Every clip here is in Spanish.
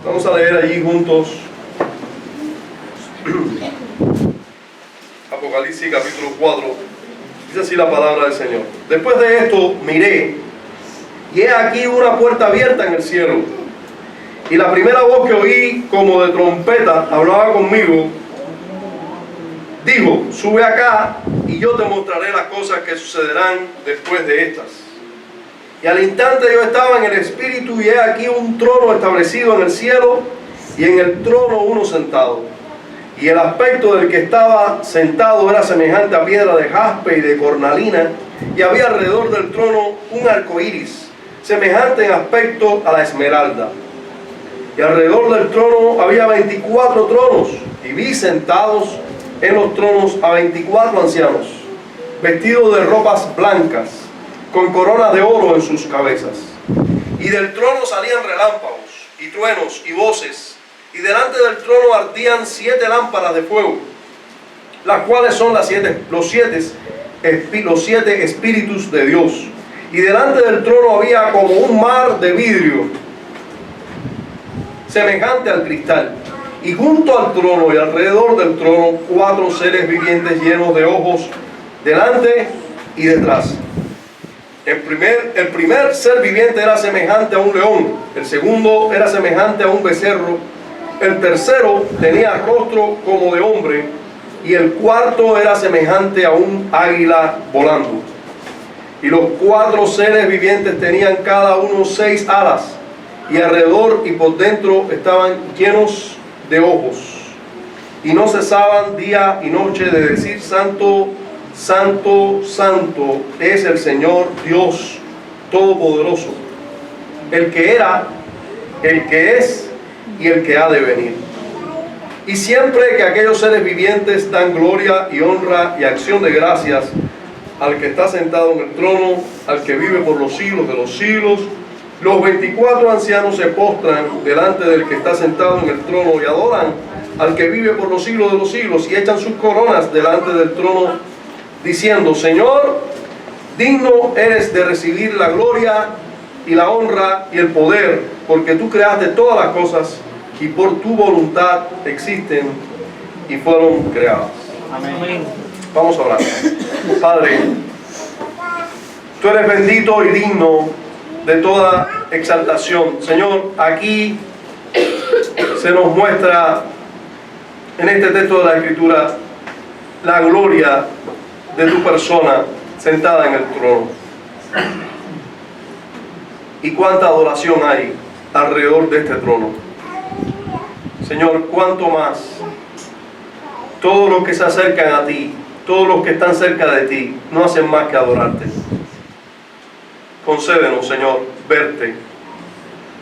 Vamos a leer allí juntos Apocalipsis capítulo 4. Dice así la palabra del Señor. Después de esto miré, y he aquí una puerta abierta en el cielo. Y la primera voz que oí como de trompeta hablaba conmigo, dijo: sube acá y yo te mostraré las cosas que sucederán después de estas. Y al instante yo estaba en el Espíritu, y he aquí un trono establecido en el cielo, y en el trono uno sentado. Y el aspecto del que estaba sentado era semejante a piedra de jaspe y de cornalina, y había alrededor del trono un arco iris, semejante en aspecto a la esmeralda. Y alrededor del trono había 24 tronos, y vi sentados en los tronos a 24 ancianos, vestidos de ropas blancas, con coronas de oro en sus cabezas. Y del trono salían relámpagos, y truenos, y voces, y delante del trono ardían 7 lámparas de fuego, las cuales son los siete espíritus de Dios. Y delante del trono había como un mar de vidrio, semejante al cristal. Y junto al trono y alrededor del trono 4 seres vivientes llenos de ojos, delante y detrás. El primer ser viviente era semejante a un león, el segundo era semejante a un becerro, el tercero tenía rostro como de hombre, y el cuarto era semejante a un águila volando. Y los 4 seres vivientes tenían cada uno 6 alas, y alrededor y por dentro estaban llenos de ojos, y no cesaban día y noche de decir: Santo, Santo, Santo es el Señor Dios Todopoderoso, el que era, el que es y el que ha de venir. Y siempre que aquellos seres vivientes dan gloria y honra y acción de gracias al que está sentado en el trono, al que vive por los siglos de los siglos, los 24 ancianos se postran delante del que está sentado en el trono y adoran al que vive por los siglos de los siglos, y echan sus coronas delante del trono, diciendo: Señor, digno eres de recibir la gloria y la honra y el poder, porque tú creaste todas las cosas, y por tu voluntad existen y fueron creadas. Amén. Vamos a orar. Padre, tú eres bendito y digno de toda exaltación. Señor, aquí se nos muestra en este texto de la Escritura la gloria de tu persona sentada en el trono. Y cuánta adoración hay alrededor de este trono. Señor, cuánto más todos los que se acercan a ti, todos los que están cerca de ti, no hacen más que adorarte. Concédenos, Señor, verte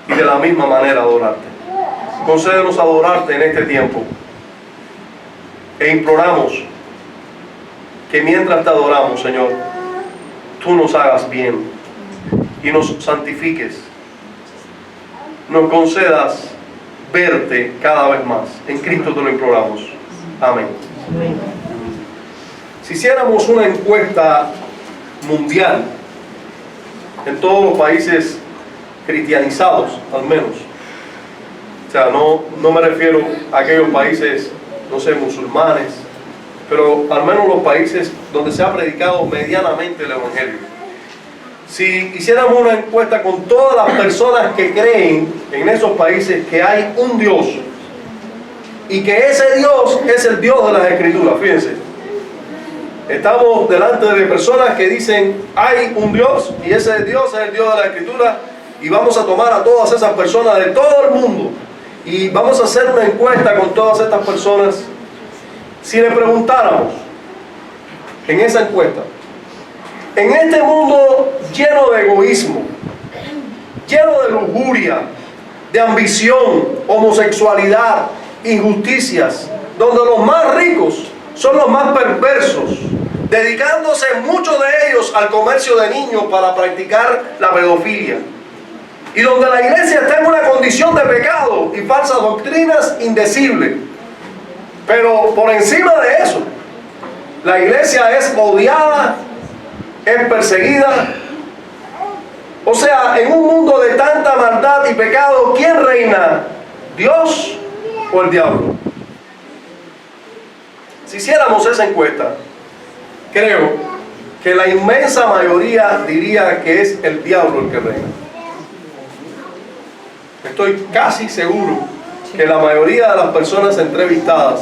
y de la misma manera adorarte. Concédenos adorarte en este tiempo, e imploramos que mientras te adoramos, Señor, tú nos hagas bien y nos santifiques, nos concedas verte cada vez más. En Cristo te lo imploramos. Amén. Si hiciéramos una encuesta mundial en todos los países cristianizados, al menos, o sea, no me refiero a aquellos países, no sé, musulmanes, pero al menos los países donde se ha predicado medianamente el Evangelio. Si hiciéramos una encuesta con todas las personas que creen en esos países que hay un Dios, y que ese Dios es el Dios de las Escrituras, fíjense, estamos delante de personas que dicen: hay un Dios, y ese Dios es el Dios de la Escritura, y vamos a tomar a todas esas personas de todo el mundo, y vamos a hacer una encuesta con todas estas personas. Si le preguntáramos en esa encuesta, en este mundo lleno de egoísmo, lleno de lujuria, de ambición, homosexualidad, injusticias, donde los más ricos son los más perversos, dedicándose muchos de ellos al comercio de niños para practicar la pedofilia, y donde la iglesia está en una condición de pecado y falsas doctrinas indecibles, pero por encima de eso, la iglesia es odiada, es perseguida. O sea, en un mundo de tanta maldad y pecado, ¿quién reina? ¿Dios o el diablo? Si hiciéramos esa encuesta, creo que la inmensa mayoría diría que es el diablo el que reina. Estoy casi seguro que la mayoría de las personas entrevistadas,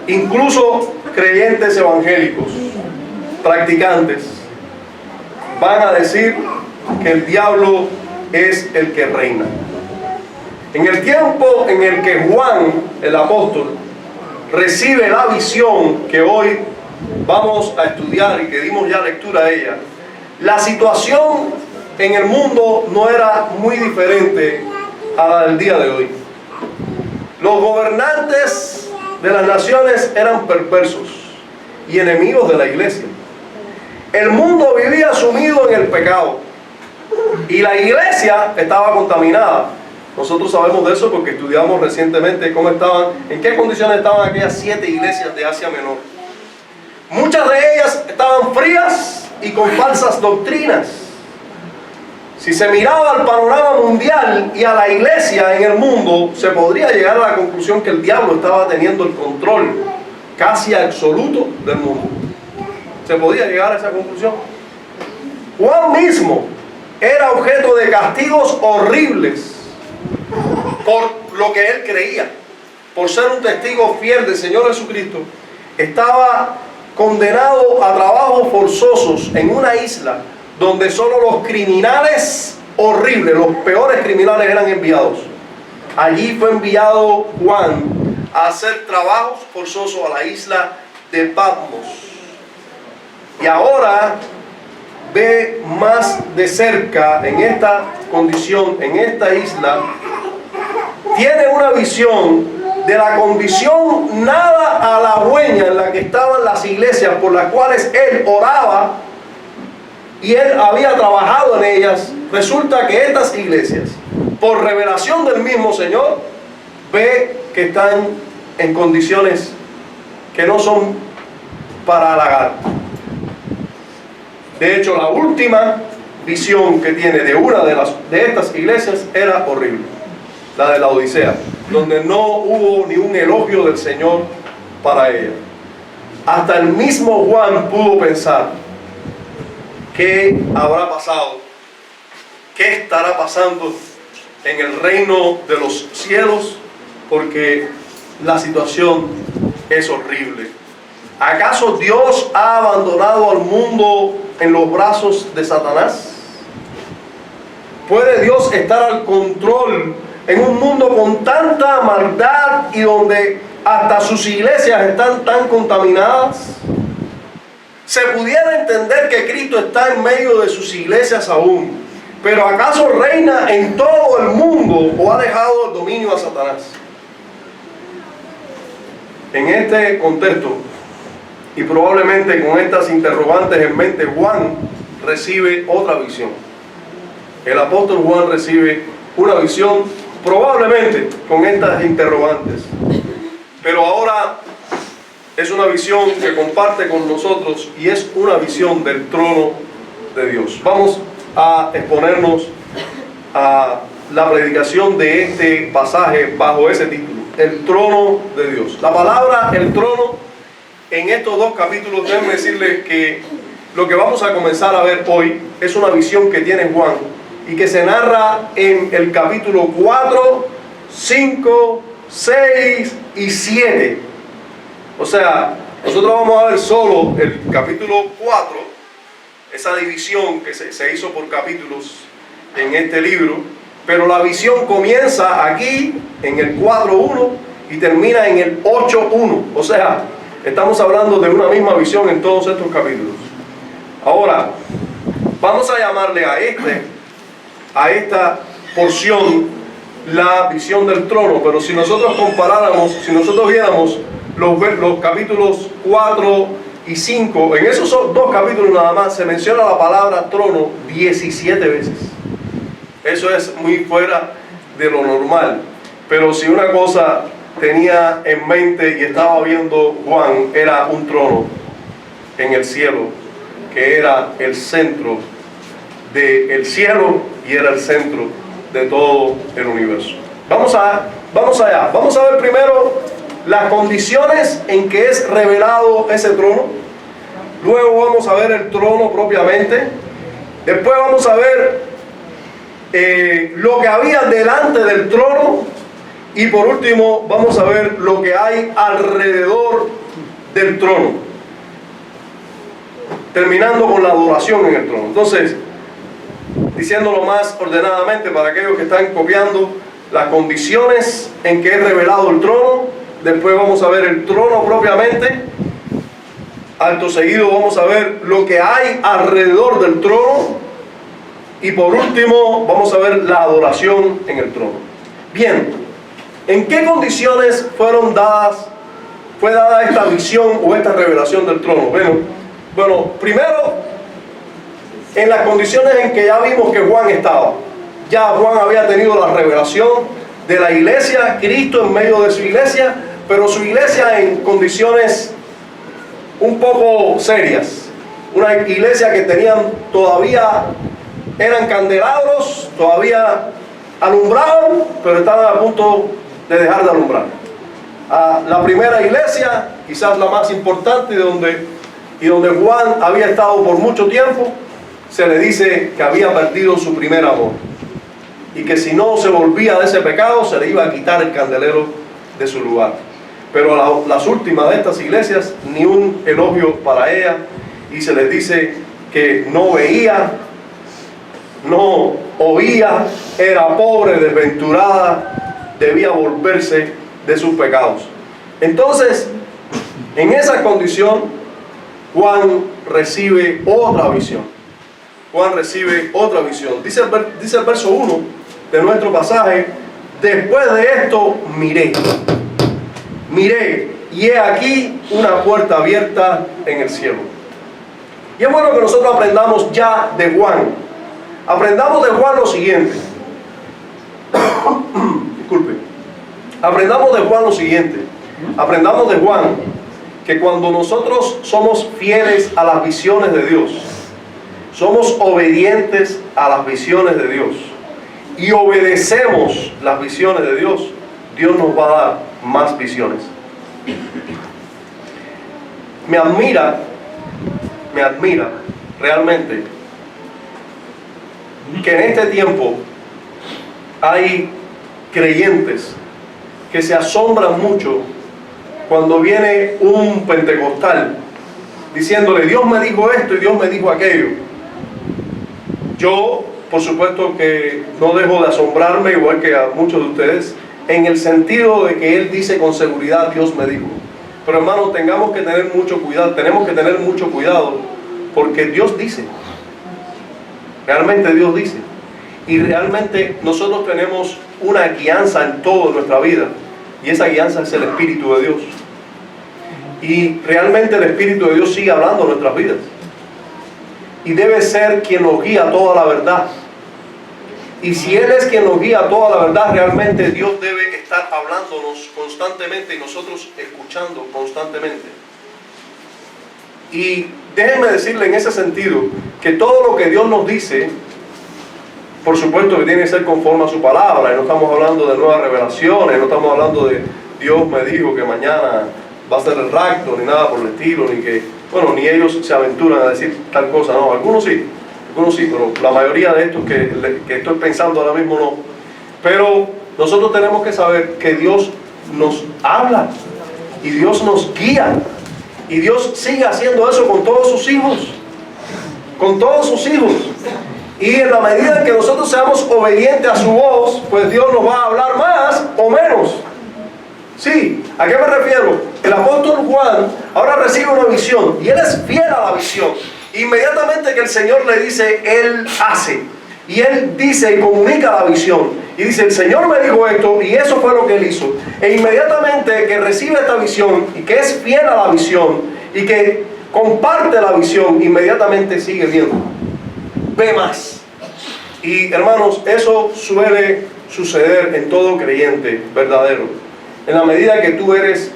incluso creyentes evangélicos, practicantes, van a decir que el diablo es el que reina. En el tiempo en el que Juan, el apóstol, recibe la visión que hoy vamos a estudiar y que dimos ya lectura a ella, la situación en el mundo no era muy diferente a la del día de hoy. Los gobernantes de las naciones eran perversos y enemigos de la iglesia. El mundo vivía sumido en el pecado y la iglesia estaba contaminada. Nosotros sabemos de eso porque estudiamos recientemente cómo estaban, en qué condiciones estaban aquellas 7 iglesias de Asia Menor. Muchas de ellas estaban frías y con falsas doctrinas. Si se miraba al panorama mundial y a la iglesia en el mundo, se podría llegar a la conclusión que el diablo estaba teniendo el control casi absoluto del mundo. Se podía llegar a esa conclusión. Juan mismo era objeto de castigos horribles por lo que él creía, por ser un testigo fiel del Señor Jesucristo. Estaba condenado a trabajos forzosos en una isla donde solo los criminales horribles, los peores criminales eran enviados. Allí fue enviado Juan a hacer trabajos forzosos a la isla de Patmos. Y ahora ve más de cerca en esta condición, en esta isla, tiene una visión de la condición nada halagüeña en la que estaban las iglesias por las cuales él oraba y él había trabajado en ellas. Resulta que estas iglesias, por revelación del mismo Señor, ve que están en condiciones que no son para halagar. De hecho, la última visión que tiene de una de estas iglesias era horrible, la de la Odisea, donde no hubo ni un elogio del Señor para ella. Hasta el mismo Juan pudo pensar: ¿qué habrá pasado? ¿Qué estará pasando en el reino de los cielos? Porque la situación es horrible. ¿Acaso Dios ha abandonado al mundo en los brazos de Satanás? ¿Puede Dios estar al control en un mundo con tanta maldad y donde hasta sus iglesias están tan contaminadas? Se pudiera entender que Cristo está en medio de sus iglesias aún, pero ¿acaso reina en todo el mundo o ha dejado el dominio a Satanás? En este contexto, y probablemente con estas interrogantes en mente, Juan recibe otra visión. El apóstol Juan recibe una visión probablemente con estas interrogantes, pero ahora es una visión que comparte con nosotros y es una visión del trono de Dios. Vamos a exponernos a la predicación de este pasaje bajo ese título: el trono de Dios. La palabra el trono en estos 2 capítulos, déjenme decirles que lo que vamos a comenzar a ver hoy es una visión que tiene Juan y que se narra en el capítulo 4, 5, 6 y 7. O sea, nosotros vamos a ver solo el capítulo 4, esa división que se hizo por capítulos en este libro, pero la visión comienza aquí en el 4.1 y termina en el 8.1. O sea, estamos hablando de una misma visión en todos estos capítulos. Ahora, vamos a llamarle a esta porción la visión del trono, pero si nosotros comparáramos, si nosotros viéramos los capítulos 4 y 5, en esos 2 capítulos nada más se menciona la palabra trono 17 veces. Eso es muy fuera de lo normal. Pero si una cosa tenía en mente y estaba viendo Juan, era un trono en el cielo, que era el centro del cielo y era el centro de todo el universo. Vamos allá. Vamos a ver primero las condiciones en que es revelado ese trono. Luego vamos a ver el trono propiamente. Después vamos a ver lo que había delante del trono. Y por último vamos a ver lo que hay alrededor del trono, terminando con la adoración en el trono. Entonces, diciéndolo más ordenadamente para aquellos que están copiando, las condiciones en que es revelado el trono. Después vamos a ver el trono propiamente. Acto seguido vamos a ver lo que hay alrededor del trono. Y por último vamos a ver la adoración en el trono. Bien, ¿en qué condiciones fue dada esta visión o esta revelación del trono? Bueno, primero, en las condiciones en que ya vimos que Juan estaba. Ya Juan había tenido la revelación de la iglesia, Cristo en medio de su iglesia, pero su iglesia en condiciones un poco serias. Una iglesia que eran candelabros, todavía alumbraban, pero estaban a punto de dejar de alumbrar. La primera iglesia, quizás la más importante, y donde Juan había estado por mucho tiempo, se le dice que había perdido su primer amor y que si no se volvía de ese pecado se le iba a quitar el candelero de su lugar. Pero las últimas de estas iglesias, ni un elogio para ella, y se les dice que no veía, no oía, era pobre, desventurada, debía volverse de sus pecados. Entonces, en esa condición, Juan recibe otra visión. Juan recibe otra visión. Dice el verso 1 de nuestro pasaje: después de esto miré, y he aquí una puerta abierta en el cielo. Y es bueno que nosotros aprendamos ya de Juan. Aprendamos de Juan lo siguiente. Disculpe. Aprendamos de Juan lo siguiente. Aprendamos de Juan que cuando nosotros somos fieles a las visiones de Dios, somos obedientes a las visiones de Dios y obedecemos las visiones de Dios, Dios nos va a dar más visiones. Me admira realmente que en este tiempo hay creyentes que se asombran mucho cuando viene un pentecostal diciéndole: Dios me dijo esto y Dios me dijo aquello. Yo, por supuesto que no dejo de asombrarme, igual que a muchos de ustedes, en el sentido de que él dice con seguridad: Dios me dijo. Pero hermanos, tenemos que tener mucho cuidado, porque Dios dice. Realmente Dios dice. Y realmente nosotros tenemos una guianza en toda nuestra vida, y esa guianza es el Espíritu de Dios. Y realmente el Espíritu de Dios sigue hablando en nuestras vidas, y debe ser quien nos guía a toda la verdad. Y si Él es quien nos guía a toda la verdad, realmente Dios debe estar hablándonos constantemente y nosotros escuchando constantemente. Y déjenme decirle en ese sentido que todo lo que Dios nos dice, por supuesto que tiene que ser conforme a su palabra. Y no estamos hablando de nuevas revelaciones, no estamos hablando de Dios me dijo que mañana va a ser el rapto, ni nada por el estilo, ni ellos se aventuran a decir tal cosa. No, algunos sí, pero la mayoría de estos que estoy pensando ahora mismo no. Pero nosotros tenemos que saber que Dios nos habla y Dios nos guía, y Dios sigue haciendo eso con todos sus hijos, y en la medida en que nosotros seamos obedientes a su voz, pues Dios nos va a hablar más o menos. Sí, ¿a qué me refiero? El apóstol Juan ahora recibe una visión y él es fiel a la visión. Inmediatamente que el Señor le dice, él hace, y él dice y comunica la visión, y dice: el Señor me dijo esto, y eso fue lo que él hizo. E inmediatamente que recibe esta visión y que es fiel a la visión y que comparte la visión, inmediatamente sigue viendo, ve más. Y hermanos, eso suele suceder en todo creyente verdadero. En la medida que tú eres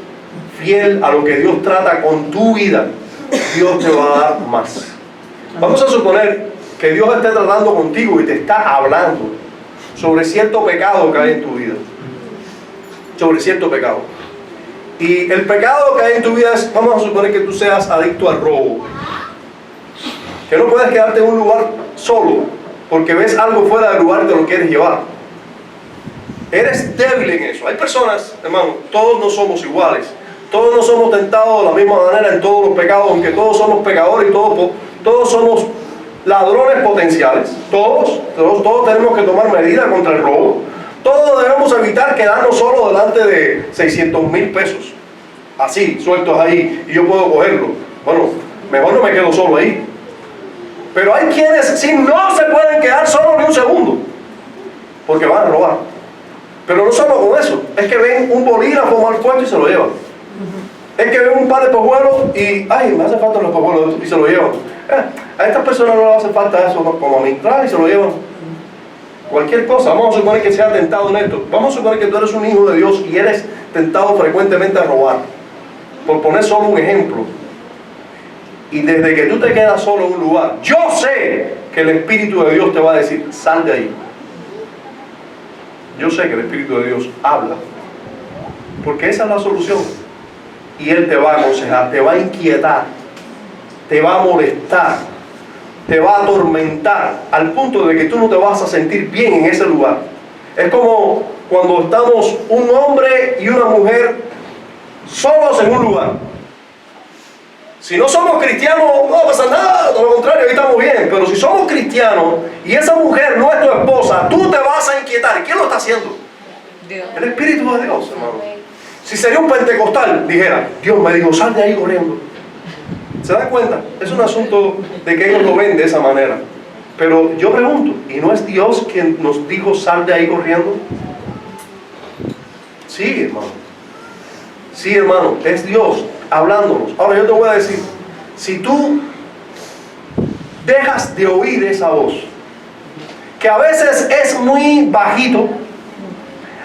fiel a lo que Dios trata con tu vida, Dios te va a dar más. Vamos a suponer que Dios esté tratando contigo y te está hablando sobre cierto pecado que hay en tu vida. sobre cierto pecado. Y el pecado que hay en tu vida es, vamos a suponer que tú seas adicto al robo. Que no puedes quedarte en un lugar solo, porque ves algo fuera del lugar y te lo quieres llevar. Eres débil en eso. Hay personas, hermano, todos no somos iguales. Todos no somos tentados de la misma manera en todos los pecados, aunque todos somos pecadores y todos somos ladrones potenciales. Todos tenemos que tomar medidas contra el robo. Todos debemos evitar quedarnos solos delante de 600,000 pesos. Así, sueltos ahí, y yo puedo cogerlo. Bueno, mejor no me quedo solo ahí. Pero hay quienes sí no se pueden quedar solos ni un segundo, porque van a robar. Pero no solo con eso, es que ven un bolígrafo mal puesto y se lo llevan. Es que ven un par de pajuelos y, ay, me hace falta los pajuelos y se lo llevan. A estas personas no les hace falta eso como a mí, y se lo llevan. Cualquier cosa, vamos a suponer que sea tentado en esto. Vamos a suponer que tú eres un hijo de Dios y eres tentado frecuentemente a robar. Por poner solo un ejemplo. Y desde que tú te quedas solo en un lugar, yo sé que el Espíritu de Dios te va a decir, sal de ahí. Yo sé que el Espíritu de Dios habla. Porque esa es la solución. Y Él te va a aconsejar, te va a inquietar, te va a molestar, te va a atormentar, al punto de que tú no te vas a sentir bien en ese lugar. Es como cuando estamos un hombre y una mujer solos en un lugar. Si no somos cristianos, no va a pasar nada, todo lo contrario, ahí estamos bien. Pero si somos cristianos y esa mujer no es tu esposa, tú te vas a inquietar. ¿Y quién lo está haciendo? Dios. El Espíritu de Dios, hermano. Si sería un pentecostal, dijera, Dios me dijo, sal de ahí corriendo. ¿Se dan cuenta? Es un asunto de que ellos lo ven de esa manera. Pero yo pregunto, ¿y no es Dios quien nos dijo, sal de ahí corriendo? Sí, hermano. Sí, hermano, es Dios hablándonos. Ahora yo te voy a decir, si tú dejas de oír esa voz, que a veces es muy bajito,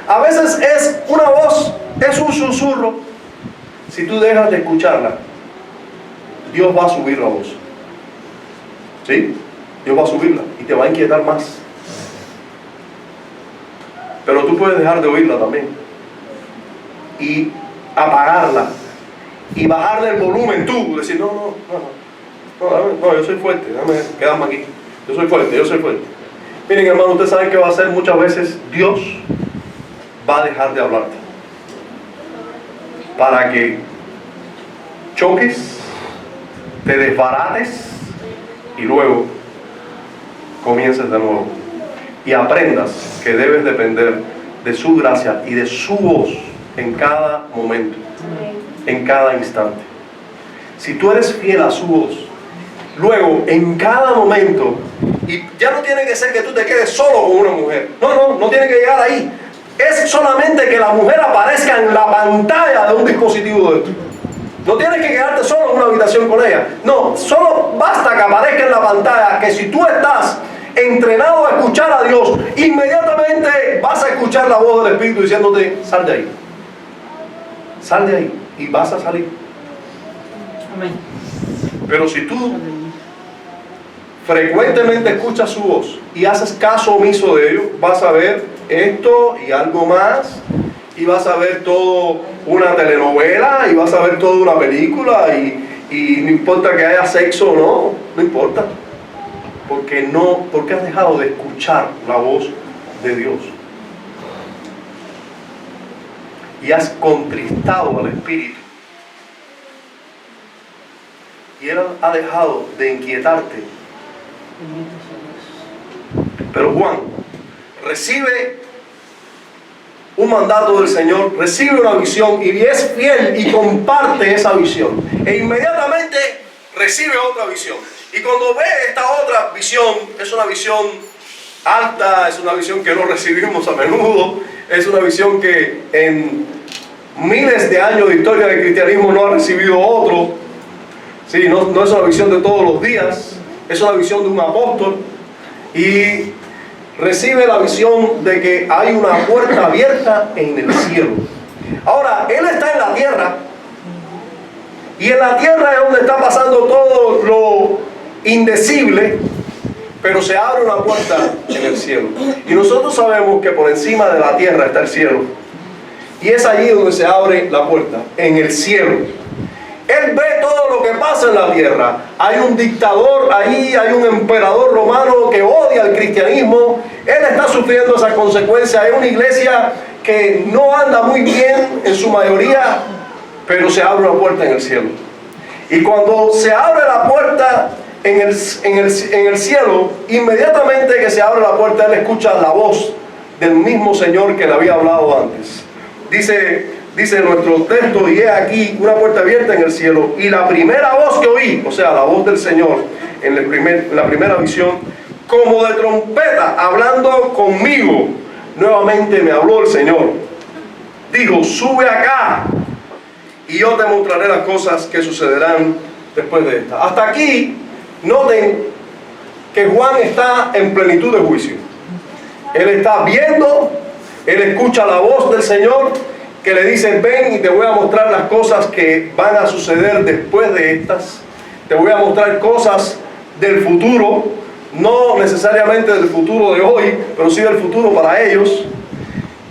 a veces es una voz, es un susurro, si tú dejas de escucharla, Dios va a subir la voz. ¿Sí? Dios va a subirla y te va a inquietar más. Pero tú puedes dejar de oírla también y apagarla y bajarle el volumen tú, decir no, yo soy fuerte, déjame quedarme aquí, yo soy fuerte. Miren, hermano, ustedes saben que va a hacer muchas veces, Dios va a dejar de hablarte para que choques, te desbarates y luego comiences de nuevo y aprendas que debes depender de su gracia y de su voz en cada momento, en cada instante. Si tú eres fiel a su voz, luego en cada momento, y ya no tiene que ser que tú te quedes solo con una mujer, no tiene que llegar ahí, es solamente que la mujer aparezca en la pantalla de un dispositivo de esto. No tienes que quedarte solo en una habitación con ella, no, solo basta que aparezca en la pantalla, que si tú estás entrenado a escuchar a Dios, inmediatamente vas a escuchar la voz del Espíritu diciéndote, sal de ahí. Sal de ahí y vas a salir. Amén. Pero si tú frecuentemente escuchas su voz y haces caso omiso de ello, vas a ver esto y algo más, y vas a ver todo una telenovela, y vas a ver toda una película, y no importa que haya sexo o no importa, porque has dejado de escuchar la voz de Dios. Y has contristado al Espíritu. Y Él ha dejado de inquietarte. Pero Juan recibe un mandato del Señor, recibe una visión y es fiel y comparte esa visión. E inmediatamente recibe otra visión. Y cuando ve esta otra visión, es una visión alta, es una visión que no recibimos a menudo, es una visión que en miles de años de historia del cristianismo no ha recibido otro. Sí, no es una visión de todos los días, es una visión de un apóstol, y recibe la visión de que hay una puerta abierta en el cielo. Ahora, él está en la tierra, y en la tierra es donde está pasando todo lo indecible, pero se abre una puerta en el cielo. Y nosotros sabemos que por encima de la tierra está el cielo. Y es allí donde se abre la puerta, en el cielo. Él ve todo lo que pasa en la tierra. Hay un dictador allí, hay un emperador romano que odia el cristianismo. Él está sufriendo esas consecuencias. Hay una iglesia que no anda muy bien en su mayoría, pero se abre una puerta en el cielo. Y cuando se abre la puerta en el cielo, inmediatamente que se abre la puerta, él escucha la voz del mismo Señor que le había hablado antes. Dice nuestro texto: y he aquí una puerta abierta en el cielo, y la primera voz que oí, o sea, la voz del Señor en la primera visión, como de trompeta, hablando conmigo. Nuevamente me habló el Señor. Dijo: sube acá, y yo te mostraré las cosas que sucederán después de esta. Hasta aquí, noten que Juan está en plenitud de juicio. Él está viendo, él escucha la voz del Señor que le dice: ven y te voy a mostrar las cosas que van a suceder después de estas. Te voy a mostrar cosas del futuro, no necesariamente del futuro de hoy, pero sí del futuro para ellos.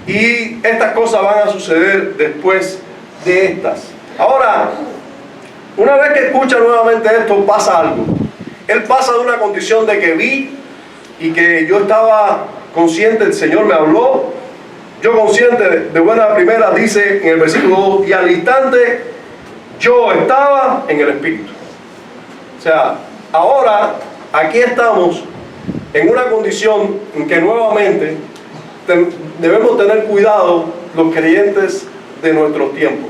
Y estas cosas van a suceder después de estas. Ahora, una vez que escucha nuevamente esto, pasa algo. Él pasa de una condición de que vi y que yo estaba consciente, el Señor me habló, yo consciente de buena primera, dice en el versículo 2, y al instante yo estaba en el Espíritu. O sea, ahora aquí estamos en una condición en que nuevamente debemos tener cuidado los creyentes de nuestro tiempo,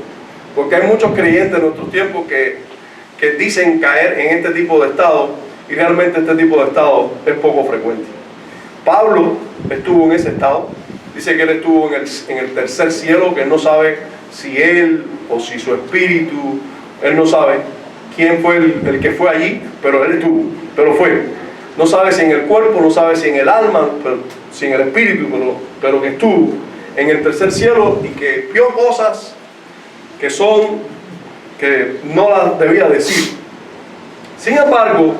porque hay muchos creyentes de nuestro tiempo que dicen caer en este tipo de estado, y realmente este tipo de estado es poco frecuente. Pablo estuvo en ese estado. Dice que él estuvo en el tercer cielo, que él no sabe si él o si su espíritu, él no sabe quién fue el que fue allí, pero él estuvo, pero fue. No sabe si en el cuerpo, no sabe si en el alma, si en el espíritu, pero que estuvo en el tercer cielo y que vio cosas que no las debía decir. Sin embargo,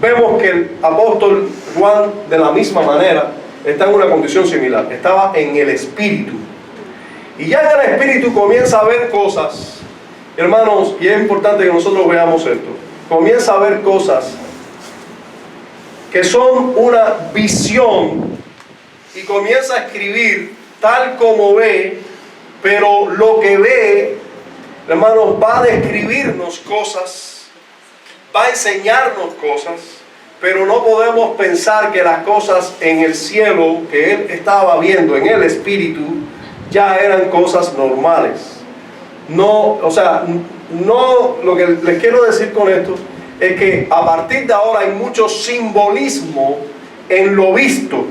vemos que el apóstol Juan, de la misma manera, está en una condición similar. Estaba en el Espíritu. Y ya en el Espíritu comienza a ver cosas, hermanos, y es importante que nosotros veamos esto. Comienza a ver cosas que son una visión, y comienza a escribir tal como ve, pero lo que ve, hermanos, va a describirnos cosas, va a enseñarnos cosas, pero no podemos pensar que las cosas en el cielo que él estaba viendo en el Espíritu ya eran cosas normales. No, o sea, no, lo que les quiero decir con esto es que a partir de ahora hay mucho simbolismo en lo visto.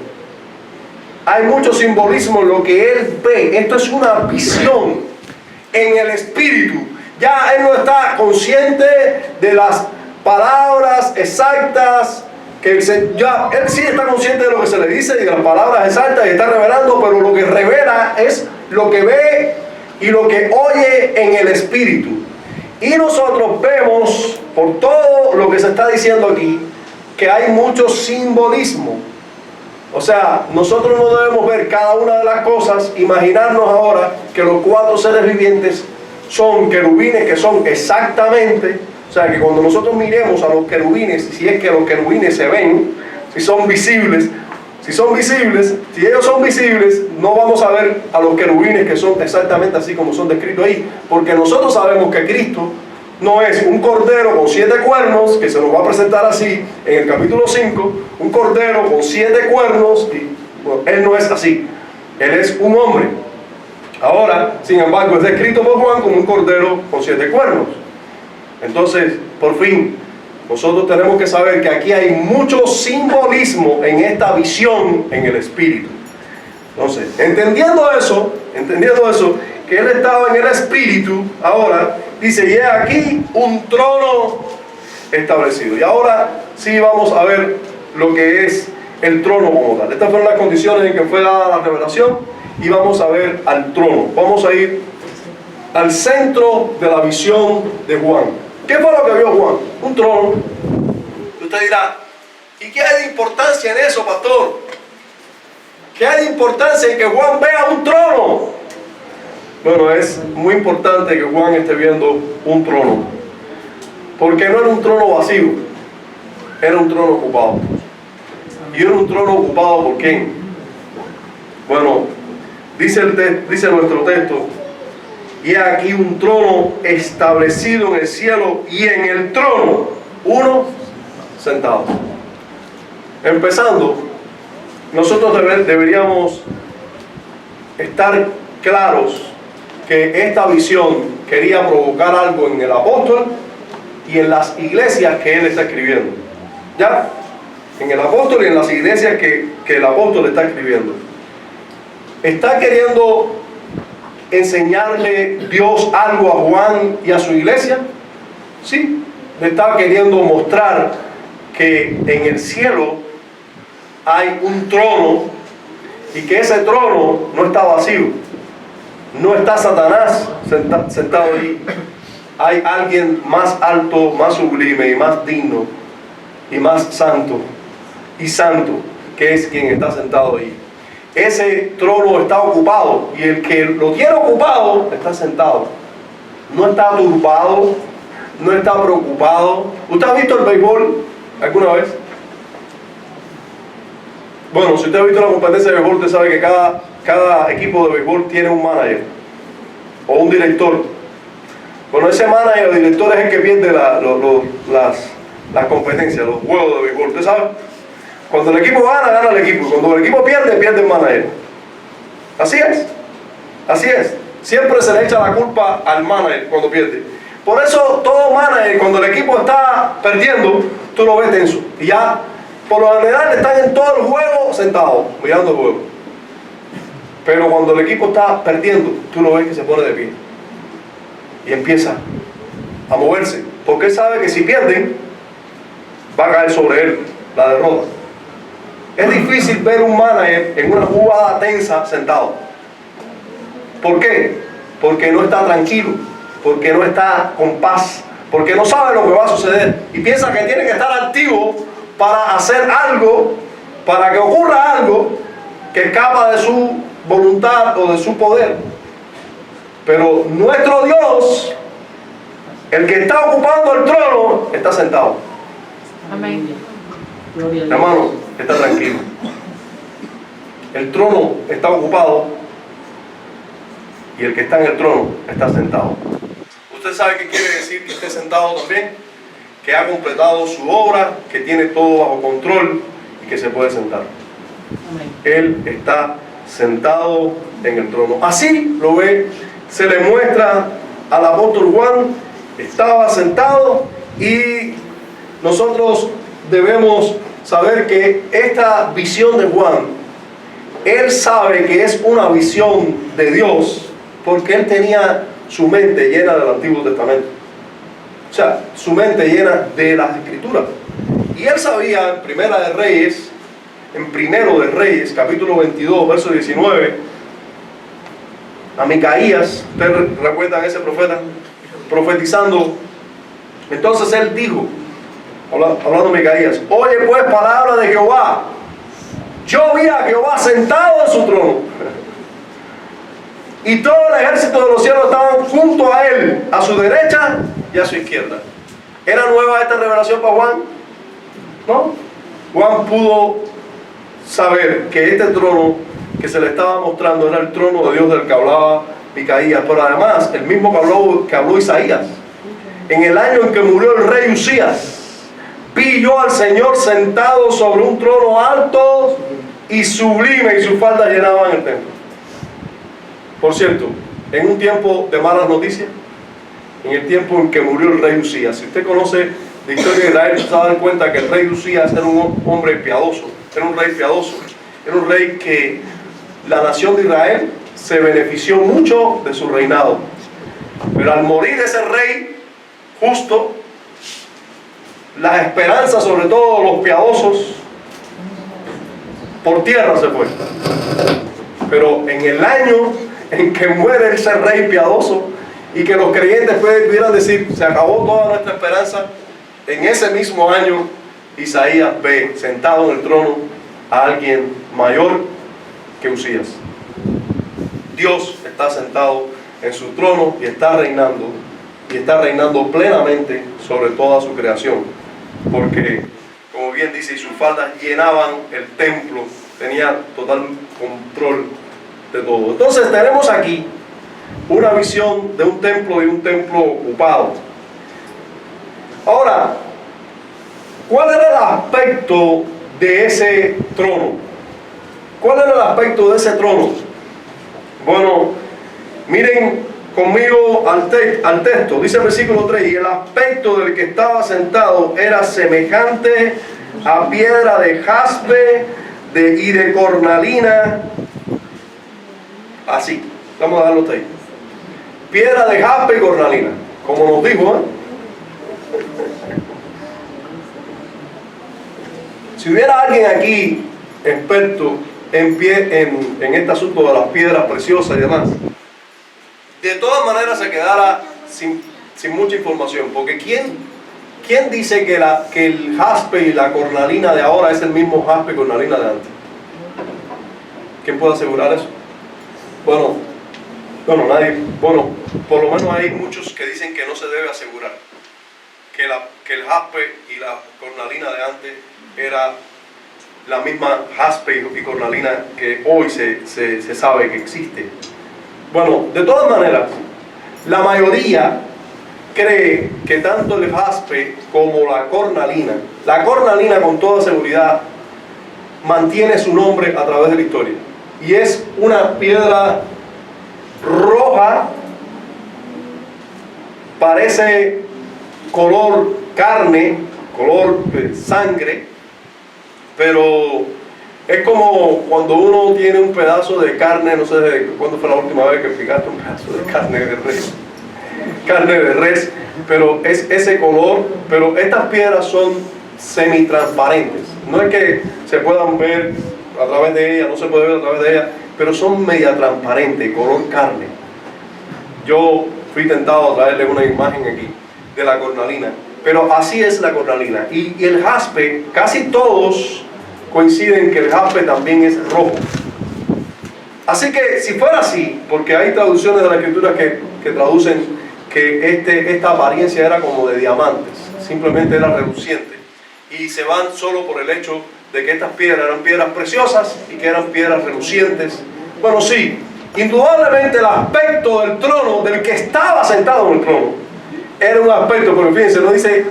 Hay mucho simbolismo en lo que él ve. Esto es una visión en el Espíritu. Ya él no está consciente de las palabras exactas que él sí está consciente de lo que se le dice y de las palabras exactas y está revelando, pero lo que revela es lo que ve y lo que oye en el Espíritu. Y nosotros vemos, por todo lo que se está diciendo aquí, que hay mucho simbolismo. O sea, nosotros no debemos ver cada una de las cosas, imaginarnos ahora que los 4 seres vivientes son querubines, que son exactamente, o sea, que cuando nosotros miremos a los querubines, si es que los querubines se ven, si son visibles, si ellos son visibles, no vamos a ver a los querubines que son exactamente así como son descritos ahí, porque nosotros sabemos que Cristo no es un cordero con 7 cuernos, que se nos va a presentar así en el capítulo 5, un cordero con 7 cuernos, y bueno, él no es así, él es un hombre. Ahora, sin embargo, es descrito por Juan como un cordero con 7 cuernos. Entonces, por fin, nosotros tenemos que saber que aquí hay mucho simbolismo en esta visión en el Espíritu. Entonces, entendiendo eso, que él estaba en el Espíritu, ahora dice, y he aquí un trono establecido. Y ahora sí vamos a ver lo que es el trono como tal. Estas fueron las condiciones en que fue dada la revelación, y vamos a ver al trono. Vamos a ir al centro de la visión de Juan. ¿Qué fue lo que vio Juan? Un trono. Y usted dirá, ¿y qué hay de importancia en eso, pastor? ¿Qué hay de importancia en que Juan vea un trono? Bueno, es muy importante que Juan esté viendo un trono, porque no era un trono vacío, era un trono ocupado. ¿Y era un trono ocupado por quién? Bueno, dice nuestro texto: y aquí un trono establecido en el cielo, y en el trono uno sentado. Empezando, nosotros deberíamos estar claros que esta visión quería provocar algo en el apóstol y en las iglesias que él está escribiendo. ¿Ya? En el apóstol y en las iglesias que el apóstol está escribiendo. ¿Está queriendo enseñarle Dios algo a Juan y a su iglesia? Sí, le estaba queriendo mostrar que en el cielo hay un trono y que ese trono no está vacío. No está Satanás sentado ahí. Hay alguien más alto, más sublime y más digno y más santo que es quien está sentado ahí. Ese trono está ocupado y el que lo tiene ocupado está sentado. No está turbado, no está preocupado. ¿Usted ha visto el béisbol alguna vez? Bueno, si usted ha visto una competencia de béisbol, usted sabe que cada equipo de béisbol tiene un manager o un director. Bueno, ese manager o director es el que pierde las competencias, los juegos de béisbol. ¿Usted sabe? Cuando el equipo gana el equipo. Y cuando el equipo pierde el manager. Así es. Así es. Siempre se le echa la culpa al manager cuando pierde. Por eso todo manager, cuando el equipo está perdiendo, tú lo ves tenso. Y ya, por lo general, están en todo el juego sentados, mirando el juego. Pero cuando el equipo está perdiendo, tú lo ves que se pone de pie. Y empieza a moverse. Porque él sabe que si pierden, va a caer sobre él la derrota. Es difícil ver un manager en una jugada tensa sentado. ¿Por qué? Porque no está tranquilo, porque no está con paz, porque no sabe lo que va a suceder y piensa que tiene que estar activo para hacer algo, para que ocurra algo que escapa de su voluntad o de su poder. Pero nuestro Dios, el que está ocupando el trono, está sentado. Amén. Hermano, está tranquilo. El trono está ocupado y el que está en el trono está sentado. ¿Usted sabe qué quiere decir que esté sentado también? Que ha completado su obra, que tiene todo bajo control y que se puede sentar. Amén. Él está sentado en el trono. Así lo ve, se le muestra al apóstol Juan. Estaba sentado y nosotros debemos saber que esta visión de Juan, él sabe que es una visión de Dios porque él tenía su mente llena del Antiguo Testamento. O sea, su mente llena de las Escrituras. Y él sabía en Primero de Reyes, capítulo 22, verso 19, a Micaías, ¿ustedes recuerdan ese profeta? Profetizando. Entonces él dijo, hablando de Micaías: oye pues palabra de Jehová, yo vi a Jehová sentado en su trono y todo el ejército de los cielos estaban junto a él, a su derecha y a su izquierda. ¿Era nueva esta revelación para Juan? No. Juan pudo saber que este trono que se le estaba mostrando era el trono de Dios del que hablaba Micaías, pero además el mismo que habló Isaías. En el año en que murió el rey Usías, vi yo al Señor sentado sobre un trono alto y sublime, y sus faldas llenaban el templo. Por cierto, en un tiempo de malas noticias, en el tiempo en que murió el rey Usías, si usted conoce la historia de Israel, se va a dar cuenta que el rey Usías era un hombre piadoso, era un rey piadoso, era un rey que la nación de Israel se benefició mucho de su reinado. Pero al morir ese rey justo, las esperanzas, sobre todo los piadosos, por tierra se fue. Pero en el año en que muere ese rey piadoso y que los creyentes pudieran decir, se acabó toda nuestra esperanza, en ese mismo año Isaías ve sentado en el trono a alguien mayor que Usías. Dios está sentado en su trono y está reinando plenamente sobre toda su creación, porque como bien dice, y sus faldas llenaban el templo, tenía total control de todo. Entonces tenemos aquí una visión de un templo y un templo ocupado. Ahora, ¿cuál era el aspecto de ese trono? ¿Cuál era el aspecto de ese trono? Bueno, miren conmigo al texto, dice el versículo 3, y el aspecto del que estaba sentado era semejante a piedra de jaspe y de cornalina, así, vamos a dejarlo ahí, piedra de jaspe y cornalina, como nos dijo, ¿eh? Si hubiera alguien aquí experto en este asunto de las piedras preciosas y demás, de todas maneras se quedara sin mucha información, porque ¿quién dice que el jaspe y la cornalina de ahora es el mismo jaspe y cornalina de antes? ¿Quién puede asegurar eso? Bueno, nadie. Bueno, por lo menos hay muchos que dicen que no se debe asegurar, que el jaspe y la cornalina de antes era la misma jaspe y cornalina que hoy se sabe que existe. Bueno, de todas maneras, la mayoría cree que tanto el jaspe como la cornalina con toda seguridad mantiene su nombre a través de la historia. Y es una piedra roja, parece color carne, color sangre, pero es como cuando uno tiene un pedazo de carne, no sé cuándo fue la última vez que picaste un pedazo de carne de res, pero es ese color, pero estas piedras son semitransparentes, no es que se puedan ver a través de ellas, no se puede ver a través de ellas, pero son media transparentes, color carne. Yo fui tentado a traerle una imagen aquí de la cornalina, pero así es la cornalina. Y el jaspe, casi todos coinciden que el jaspe también es rojo. Así que si fuera así, porque hay traducciones de la escritura que traducen que esta apariencia era como de diamantes, simplemente era reluciente, y se van solo por el hecho de que estas piedras eran piedras preciosas y que eran piedras relucientes. Bueno, sí, indudablemente el aspecto del trono, del que estaba sentado en el trono, era un aspecto, pero fíjense,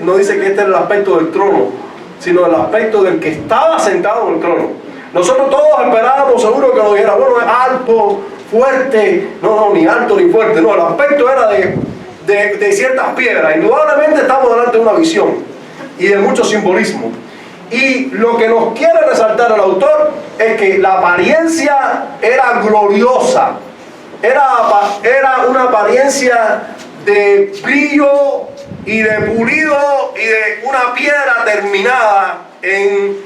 no dice que este era el aspecto del trono, sino el aspecto del que estaba sentado en el trono. Nosotros todos esperábamos seguro que nos dijera, bueno, es alto, fuerte, no, ni alto ni fuerte, no, el aspecto era de ciertas piedras. Indudablemente estamos delante de una visión y de mucho simbolismo. Y lo que nos quiere resaltar el autor es que la apariencia era gloriosa, era una apariencia de brillo y de pulido y de una piedra terminada en,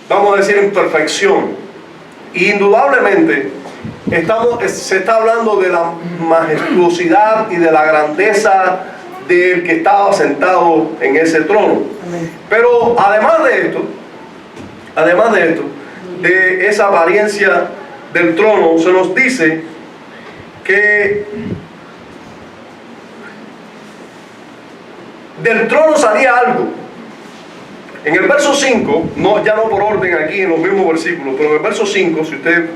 vamos a decir, en perfección. Indudablemente se está hablando de la majestuosidad y de la grandeza del que estaba sentado en ese trono. Pero además de esto, de esa apariencia del trono, se nos dice que del trono salía algo. En el verso 5, ya no por orden aquí en los mismos versículos, pero en el verso 5, si usted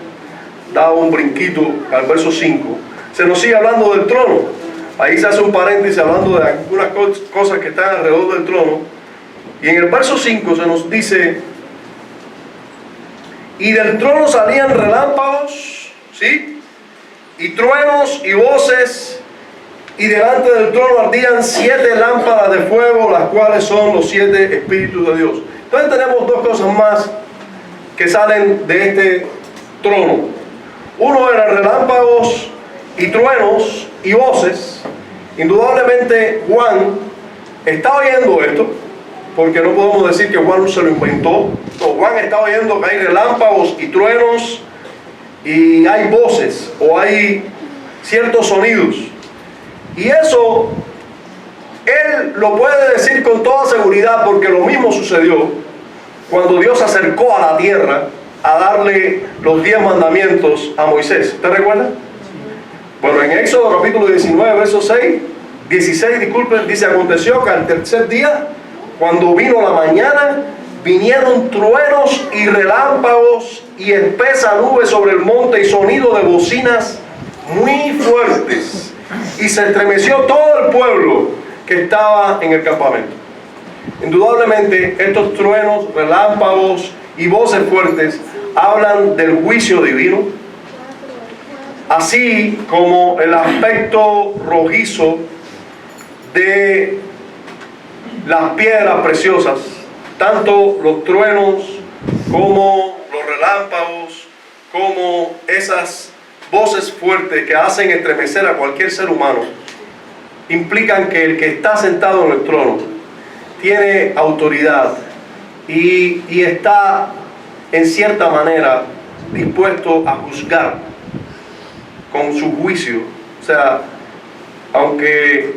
da un brinquito al verso 5, se nos sigue hablando del trono. Ahí se hace un paréntesis hablando de algunas cosas que están alrededor del trono. Y en el verso 5 se nos dice, y del trono salían relámpagos, ¿sí? Y truenos y voces, y delante del trono ardían 7 lámparas de fuego, las cuales son los 7 espíritus de Dios. Entonces tenemos dos cosas más que salen de este trono. Uno era relámpagos y truenos y voces. Indudablemente Juan está oyendo esto, porque no podemos decir que Juan se lo inventó. No, Juan está oyendo que hay relámpagos y truenos y hay voces o hay ciertos sonidos. Y eso él lo puede decir con toda seguridad, porque lo mismo sucedió cuando Dios se acercó a la tierra a darle los 10 mandamientos a Moisés. ¿Te recuerdas? Bueno, en Éxodo capítulo 19, verso 16, disculpen, dice: aconteció que al tercer día, cuando vino la mañana, vinieron truenos y relámpagos y espesa nube sobre el monte y sonido de bocinas muy fuertes. Y se estremeció todo el pueblo que estaba en el campamento. Indudablemente, estos truenos, relámpagos y voces fuertes hablan del juicio divino, así como el aspecto rojizo de las piedras preciosas, tanto los truenos como los relámpagos, como esas voces fuertes que hacen estremecer a cualquier ser humano, implican que el que está sentado en el trono tiene autoridad y está en cierta manera dispuesto a juzgar con su juicio. O sea, aunque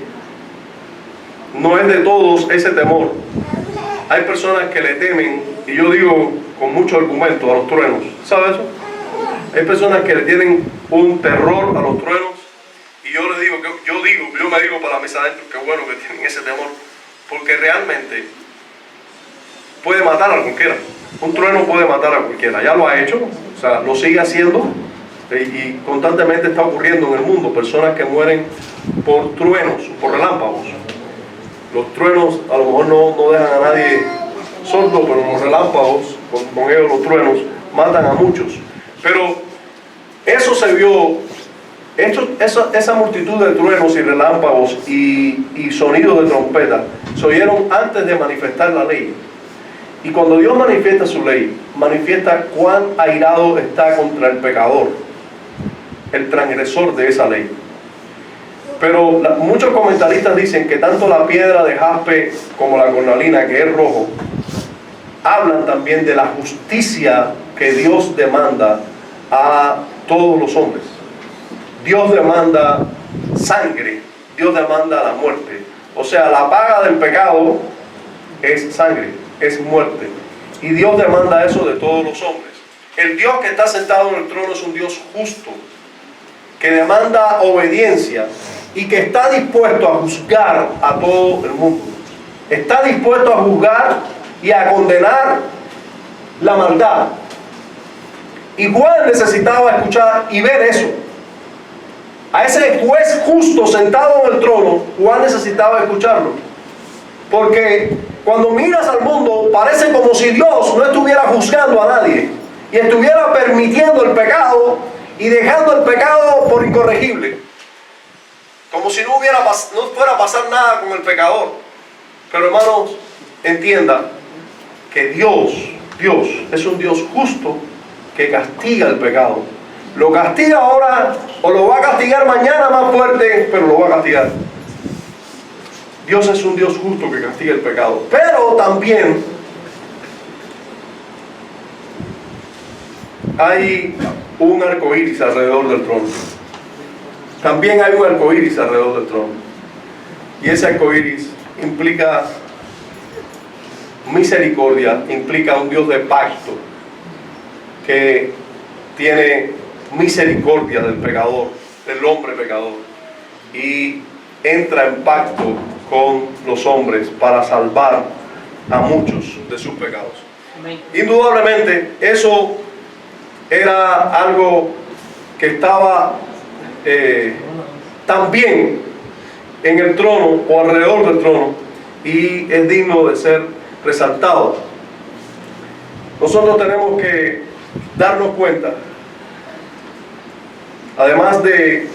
no es de todos ese temor, hay personas que le temen, y yo digo con mucho argumento, a los truenos. ¿Sabes eso? Hay personas que le tienen un terror a los truenos, y yo les digo, yo me digo para mis adentros, qué bueno que tienen ese temor, porque realmente puede matar a cualquiera. Un trueno puede matar a cualquiera, ya lo ha hecho, o sea, lo sigue haciendo, y constantemente está ocurriendo en el mundo, personas que mueren por truenos, por relámpagos. Los truenos a lo mejor no dejan a nadie sordo, pero los relámpagos, con ellos los truenos, matan a muchos. Pero eso se vio, esa multitud de truenos y relámpagos y sonidos de trompeta se oyeron antes de manifestar la ley. Y cuando Dios manifiesta su ley, manifiesta cuán airado está contra el pecador, el transgresor de esa ley. Pero muchos comentaristas dicen que tanto la piedra de jaspe como la cornalina, que es rojo, hablan también de la justicia que Dios demanda a todos los hombres. Dios demanda sangre, Dios demanda la muerte. O sea, la paga del pecado es sangre, es muerte. Y Dios demanda eso de todos los hombres. El Dios que está sentado en el trono es un Dios justo, que demanda obediencia y que está dispuesto a juzgar a todo el mundo. Está dispuesto a juzgar y a condenar la maldad. Y Juan necesitaba escuchar y ver eso. A ese juez justo sentado en el trono, Juan necesitaba escucharlo. Porque cuando miras al mundo, parece como si Dios no estuviera juzgando a nadie y estuviera permitiendo el pecado y dejando el pecado por incorregible. Como si no fuera a pasar nada con el pecador. Pero hermanos, entienda que Dios es un Dios justo que castiga el pecado. Lo castiga ahora o lo va a castigar mañana más fuerte, pero lo va a castigar. Dios es un Dios justo que castiga el pecado. Pero también hay un arco iris alrededor del trono. También hay un arco iris alrededor del trono. Y ese arco iris implica misericordia, implica un Dios de pacto que tiene misericordia del pecador, del hombre pecador, y entra en pacto con los hombres para salvar a muchos de sus pecados. Amén. Indudablemente eso era algo que estaba también en el trono o alrededor del trono, y es digno de ser resaltado. Nosotros tenemos que darnos cuenta, además de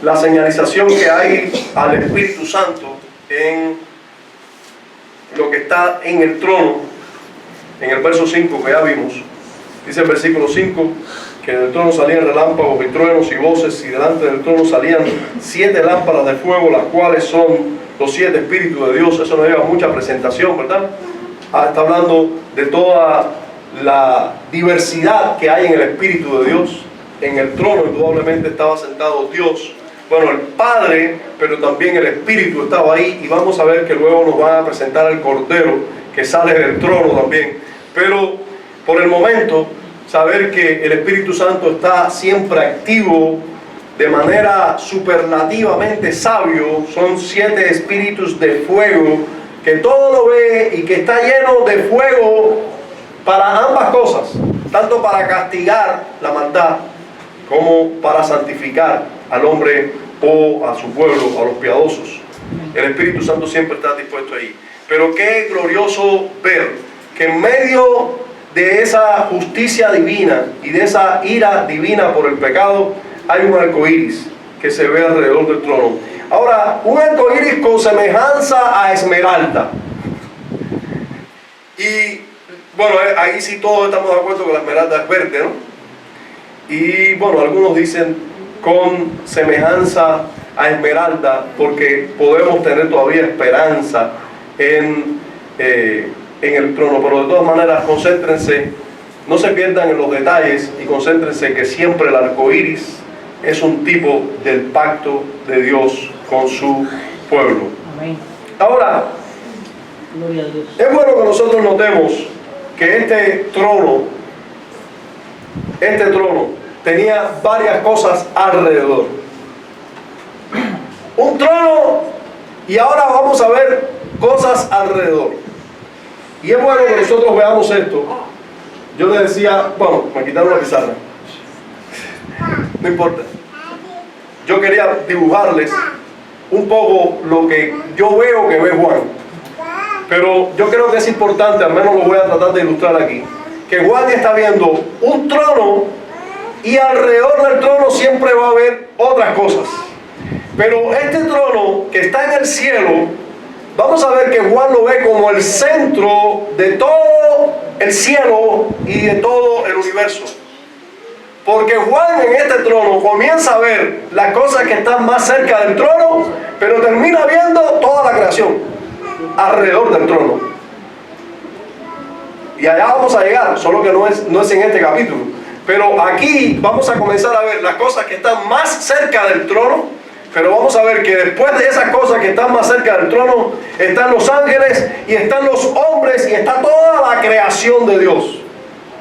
la señalización que hay al Espíritu Santo en lo que está en el trono, en el verso 5 que ya vimos. Dice el versículo 5 que del trono salían relámpagos y truenos y voces, y delante del trono salían 7 lámparas de fuego, las cuales son los 7 espíritus de Dios. Eso no lleva mucha presentación, ¿verdad? Está hablando de toda la diversidad que hay en el Espíritu de Dios. En el trono indudablemente estaba sentado Dios, bueno, el Padre, pero también el Espíritu estaba ahí, y vamos a ver que luego nos van a presentar el Cordero que sale del trono también. Pero por el momento, saber que el Espíritu Santo está siempre activo de manera superlativamente sabio. Son 7 espíritus de fuego que todo lo ve y que está lleno de fuego para ambas cosas, tanto para castigar la maldad como para santificar al hombre o a su pueblo, a los piadosos. El Espíritu Santo siempre está dispuesto ahí. Pero qué glorioso ver que en medio de esa justicia divina y de esa ira divina por el pecado, hay un arco iris que se ve alrededor del trono. Ahora, un arco iris con semejanza a esmeralda. Y bueno, ahí sí todos estamos de acuerdo que la esmeralda es verde, ¿no? Y bueno, algunos dicen con semejanza a esmeralda porque podemos tener todavía esperanza en el trono. Pero de todas maneras, concéntrense, no se pierdan en los detalles y concéntrense que siempre el arco iris es un tipo del pacto de Dios con su pueblo. Amén. Ahora, Gloria a Dios. es bueno que nosotros notemos que este trono tenía varias cosas alrededor. Un trono, y ahora vamos a ver cosas alrededor. Y es bueno que nosotros veamos esto. Yo les decía, bueno, me quitaron la pizarra. No importa. Yo quería dibujarles un poco lo que yo veo que ve Juan. Pero yo creo que es importante, al menos lo voy a tratar de ilustrar aquí, que Juan está viendo un trono y alrededor del trono siempre va a haber otras cosas. Pero este trono que está en el cielo, vamos a ver que Juan lo ve como el centro de todo el cielo y de todo el universo. Porque Juan en este trono comienza a ver las cosas que están más cerca del trono, pero termina viendo toda la creación alrededor del trono. Y allá vamos a llegar, solo que no es en este capítulo. Pero aquí vamos a comenzar a ver las cosas que están más cerca del trono. Pero vamos a ver que después de esas cosas que están más cerca del trono, están los ángeles y están los hombres y está toda la creación de Dios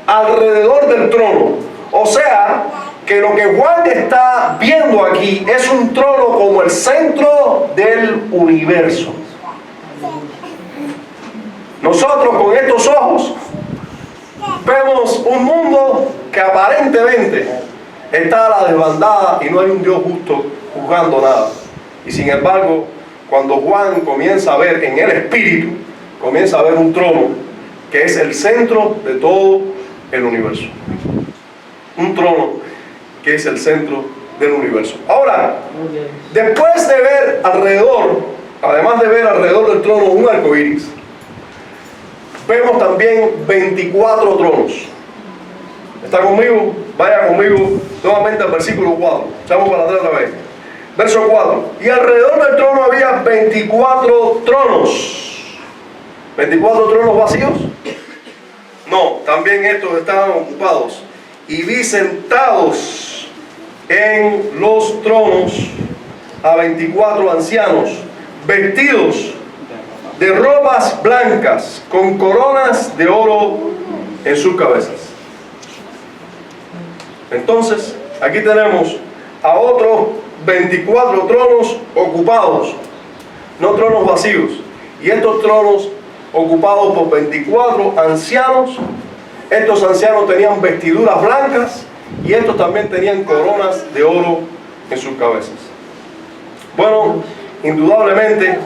alrededor del trono. O sea, que lo que Juan está viendo aquí es un trono como el centro del universo. Nosotros con estos ojos vemos un mundo que aparentemente está a la desbandada y no hay un Dios justo juzgando nada. Y sin embargo, cuando Juan comienza a ver en el Espíritu, comienza a ver un trono que es el centro de todo el universo. Un trono que es el centro del universo. Ahora, después de ver alrededor, además de ver alrededor del trono un arco iris, vemos también 24 tronos. ¿Está conmigo? Vaya conmigo nuevamente al versículo 4. Echamos para atrás otra vez. Verso 4. Y alrededor del trono había 24 tronos. ¿24 tronos vacíos? No, también estos estaban ocupados. Y vi sentados en los tronos a 24 ancianos, vestidos de robas blancas, con coronas de oro en sus cabezas. Entonces, aquí tenemos a otros 24 tronos ocupados, no tronos vacíos. Y estos tronos ocupados por 24 ancianos. Estos ancianos tenían vestiduras blancas y estos también tenían coronas de oro en sus cabezas. Bueno, indudablemente,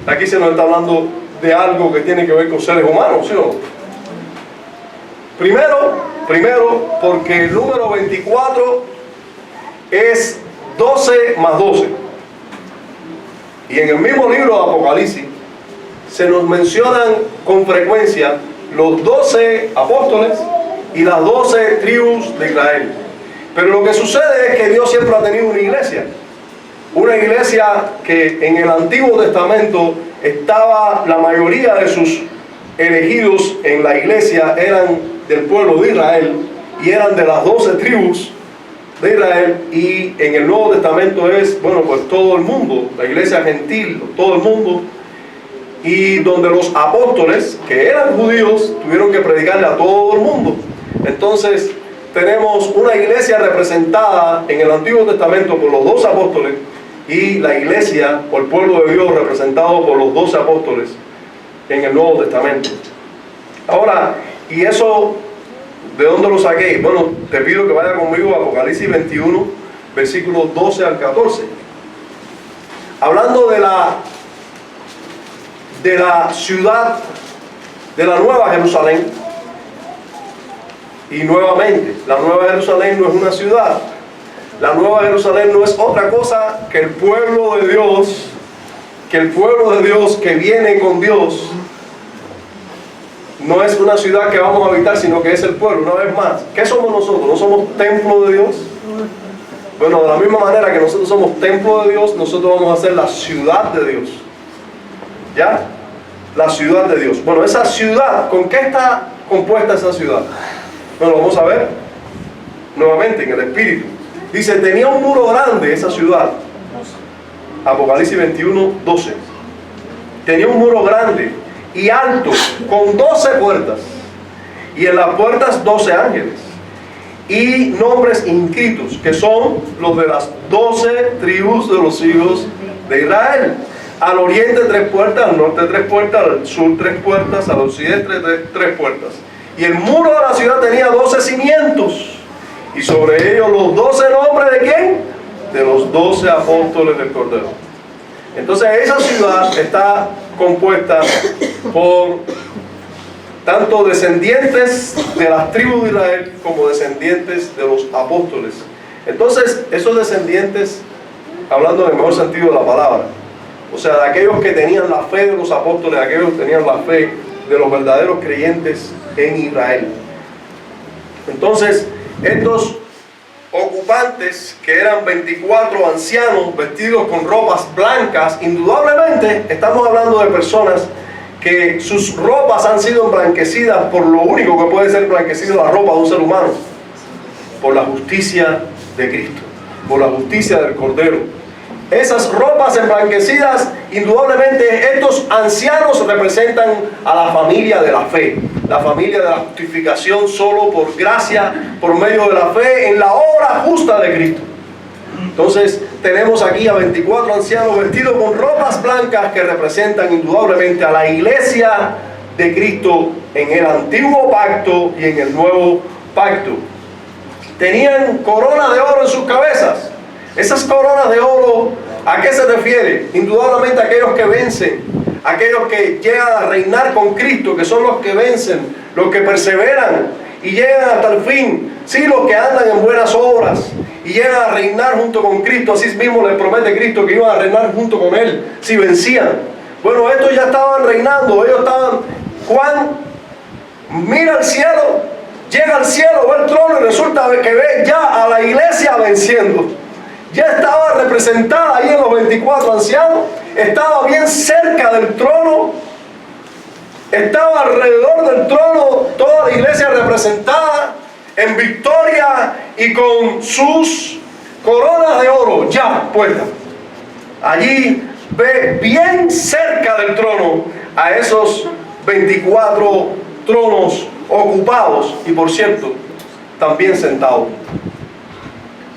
aquí se nos está hablando de algo que tiene que ver con seres humanos, ¿sí o no? Primero, porque el número 24 es 12 más 12. Y en el mismo libro de Apocalipsis se nos mencionan con frecuencia los 12 apóstoles y las 12 tribus de Israel. Pero lo que sucede es que Dios siempre ha tenido una iglesia. Una iglesia que en el Antiguo Testamento estaba, la mayoría de sus elegidos en la iglesia eran del pueblo de Israel y eran de las 12 tribus de Israel, y en el Nuevo Testamento es, bueno, pues todo el mundo, la iglesia gentil, todo el mundo, y donde los apóstoles, que eran judíos, tuvieron que predicarle a todo el mundo. Entonces, tenemos una iglesia representada en el Antiguo Testamento por los 12 apóstoles y la iglesia o el pueblo de Dios representado por los 12 apóstoles en el Nuevo Testamento. Ahora, ¿y eso de dónde lo saqué? Bueno, te pido que vaya conmigo a Apocalipsis 21, versículos 12 al 14. Hablando de la ciudad, de la Nueva Jerusalén. Y nuevamente, la Nueva Jerusalén no es una ciudad. La Nueva Jerusalén no es otra cosa que el pueblo de Dios, que viene con Dios. No es una ciudad que vamos a habitar, sino que es el pueblo. Una vez más, ¿qué somos nosotros? ¿No somos templo de Dios? Bueno, de la misma manera que nosotros somos templo de Dios, nosotros vamos a ser la ciudad de Dios. ¿Ya? La ciudad de Dios. Bueno, esa ciudad, ¿con qué está compuesta esa ciudad? Bueno, vamos a ver nuevamente en el Espíritu. Dice, tenía un muro grande esa ciudad. Apocalipsis 21, 12. Tenía un muro grande y alto, con 12 puertas. Y en las puertas 12 ángeles. Y nombres inscritos, que son los de las 12 tribus de los hijos de Israel. Al oriente 3 puertas, al norte 3 puertas, al sur 3 puertas, al occidente 3 puertas. Y el muro de la ciudad tenía 12 cimientos. Y sobre ellos los 12 nombres de ¿quién? De los 12 apóstoles del Cordero. Entonces esa ciudad está compuesta por tanto descendientes de las tribus de Israel como descendientes de los apóstoles. Entonces esos descendientes, hablando en el mejor sentido de la palabra, o sea, de aquellos que tenían la fe de los apóstoles, de aquellos que tenían la fe de los verdaderos creyentes en Israel. Entonces, estos ocupantes, que eran 24 ancianos vestidos con ropas blancas, indudablemente estamos hablando de personas que sus ropas han sido emblanquecidas por lo único que puede ser emblanquecida la ropa de un ser humano, por la justicia de Cristo, por la justicia del Cordero. Esas ropas emblanquecidas, indudablemente estos ancianos representan a la familia de la fe, la familia de la justificación solo por gracia, por medio de la fe en la obra justa de Cristo. Entonces tenemos aquí a 24 ancianos vestidos con ropas blancas que representan indudablemente a la iglesia de Cristo en el antiguo pacto y en el nuevo pacto. Tenían corona de oro en sus cabezas. Esas coronas de oro, ¿a qué se refiere? Indudablemente a aquellos que vencen, aquellos que llegan a reinar con Cristo, que son los que vencen, los que perseveran y llegan hasta el fin. Sí, los que andan en buenas obras y llegan a reinar junto con Cristo. Así mismo les promete Cristo que iban a reinar junto con Él si vencían. Bueno, estos ya estaban reinando, ellos estaban... Juan mira al cielo, llega al cielo, ve el trono y resulta que ve ya a la iglesia venciendo. Ya estaba representada ahí en los 24 ancianos, estaba bien cerca del trono, estaba alrededor del trono toda la iglesia representada en victoria y con sus coronas de oro ya puestas. Allí ve bien cerca del trono a esos 24 tronos ocupados y, por cierto, también sentados.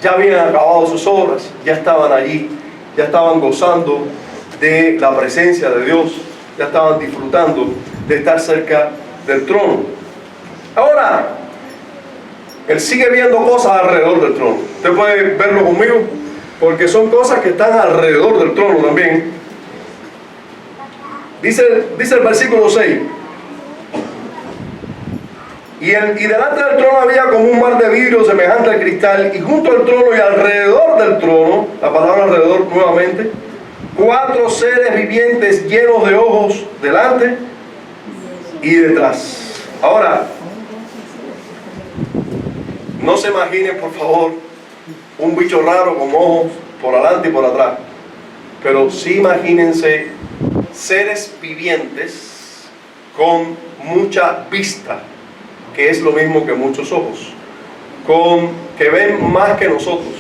Ya habían acabado sus obras, ya estaban allí, ya estaban gozando de la presencia de Dios, ya estaban disfrutando de estar cerca del trono. Ahora, él sigue viendo cosas alrededor del trono. Usted puede verlo conmigo, porque son cosas que están alrededor del trono también. Dice el versículo 6. Y delante del trono había como un mar de vidrio semejante al cristal, y junto al trono y alrededor del trono, la palabra alrededor nuevamente, 4 seres vivientes llenos de ojos delante y detrás. Ahora, no se imaginen, por favor, un bicho raro con ojos por adelante y por atrás, pero sí imagínense seres vivientes con mucha vista, que es lo mismo que muchos ojos, que ven más que nosotros,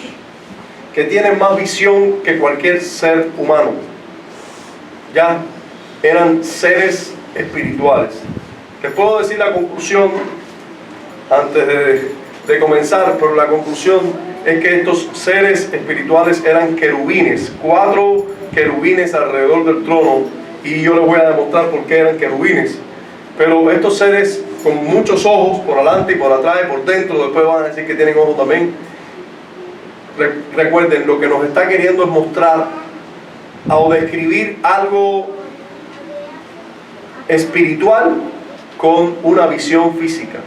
que tienen más visión que cualquier ser humano. Ya eran seres espirituales. Les puedo decir la conclusión antes de comenzar, pero la conclusión es que estos seres espirituales eran querubines, 4 querubines alrededor del trono, y yo les voy a demostrar por qué eran querubines. Pero estos seres con muchos ojos por adelante y por atrás y por dentro, después van a decir que tienen ojos también. Recuerden, lo que nos está queriendo es mostrar o describir algo espiritual con una visión física.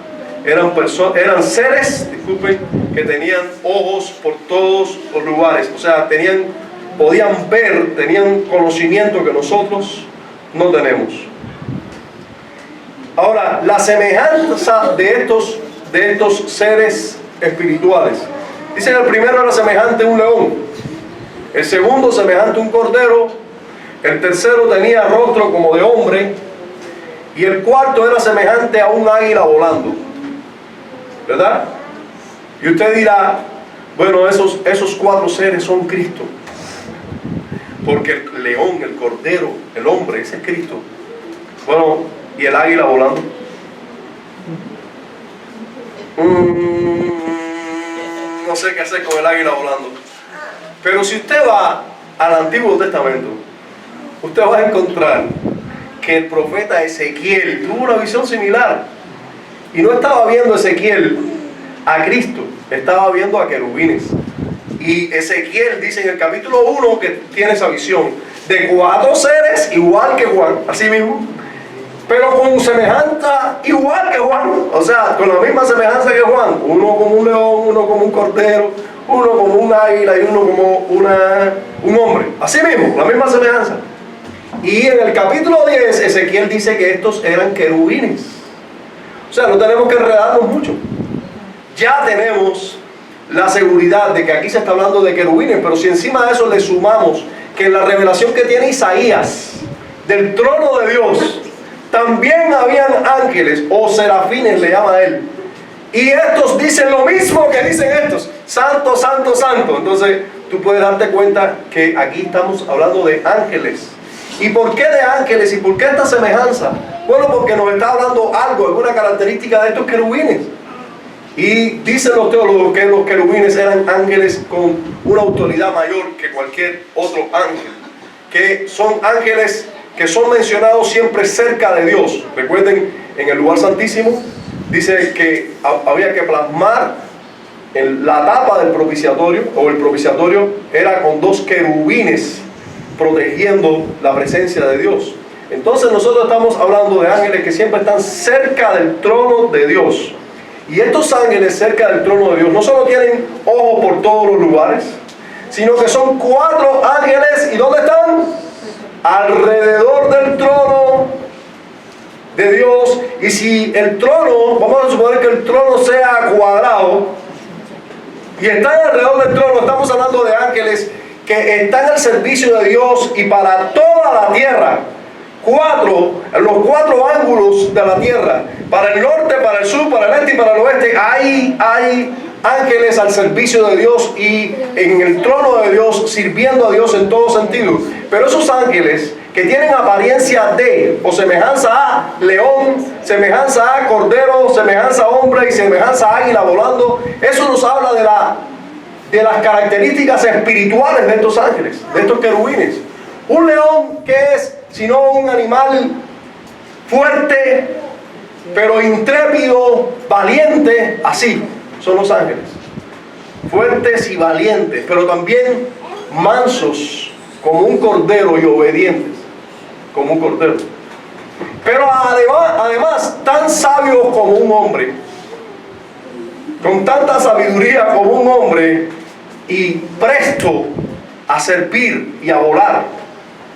Eran seres, disculpen, que tenían ojos por todos los lugares, o sea, podían ver, tenían conocimiento que nosotros no tenemos. Ahora, la semejanza de estos seres espirituales. Dice que el primero era semejante a un león, el segundo semejante a un cordero, el tercero tenía rostro como de hombre, y el cuarto era semejante a un águila volando. ¿Verdad? Y usted dirá, bueno, esos 4 seres son Cristo. Porque el león, el cordero, el hombre, ese es Cristo. Bueno, ¿y el águila volando? No sé qué hacer con el águila volando. Pero si usted va al Antiguo Testamento, usted va a encontrar que el profeta Ezequiel tuvo una visión similar. Y no estaba viendo Ezequiel a Cristo, estaba viendo a querubines. Y Ezequiel dice en el capítulo 1 que tiene esa visión de 4 seres igual que Juan, así mismo, pero con semejanza igual que Juan, o sea, con la misma semejanza que Juan, uno como un león, uno como un cordero, uno como un águila y uno como un hombre, así mismo, la misma semejanza. Y en el capítulo 10 Ezequiel dice que estos eran querubines. O sea, no tenemos que enredarnos mucho. Ya tenemos la seguridad de que aquí se está hablando de querubines, pero si encima de eso le sumamos que en la revelación que tiene Isaías del trono de Dios también habían ángeles o serafines, le llama él, y estos dicen lo mismo que dicen estos: santo, santo, santo. Entonces tú puedes darte cuenta que aquí estamos hablando de ángeles. ¿Y por qué de ángeles? ¿Y por qué esta semejanza? Bueno, porque nos está hablando algo, alguna característica de estos querubines. Y dicen los teólogos que los querubines eran ángeles con una autoridad mayor que cualquier otro ángel, que son ángeles que son mencionados siempre cerca de Dios. Recuerden, en el lugar santísimo dice que había que plasmar en la tapa del propiciatorio, o el propiciatorio era con 2 querubines protegiendo la presencia de Dios. Entonces nosotros estamos hablando de ángeles que siempre están cerca del trono de Dios. Y estos ángeles cerca del trono de Dios no solo tienen ojos por todos los lugares, sino que son 4 ángeles. ¿Y dónde están? Alrededor del trono de Dios. Y si el trono, vamos a suponer que el trono sea cuadrado y están alrededor del trono, estamos hablando de ángeles que están al servicio de Dios y para toda la tierra. En los 4 ángulos de la tierra, para el norte, para el sur, para el este y para el oeste, hay ángeles al servicio de Dios y en el trono de Dios, sirviendo a Dios en todo sentido. Pero esos ángeles que tienen apariencia de o semejanza a león, semejanza a cordero, semejanza a hombre y semejanza a águila volando, eso nos habla de las características espirituales de estos ángeles, de estos querubines. Un león, ¿qué es? Sino un animal fuerte, pero intrépido, valiente. Así son los ángeles, fuertes y valientes, pero también mansos como un cordero y obedientes como un cordero. Pero además tan sabios como un hombre, con tanta sabiduría como un hombre, y presto a servir y a volar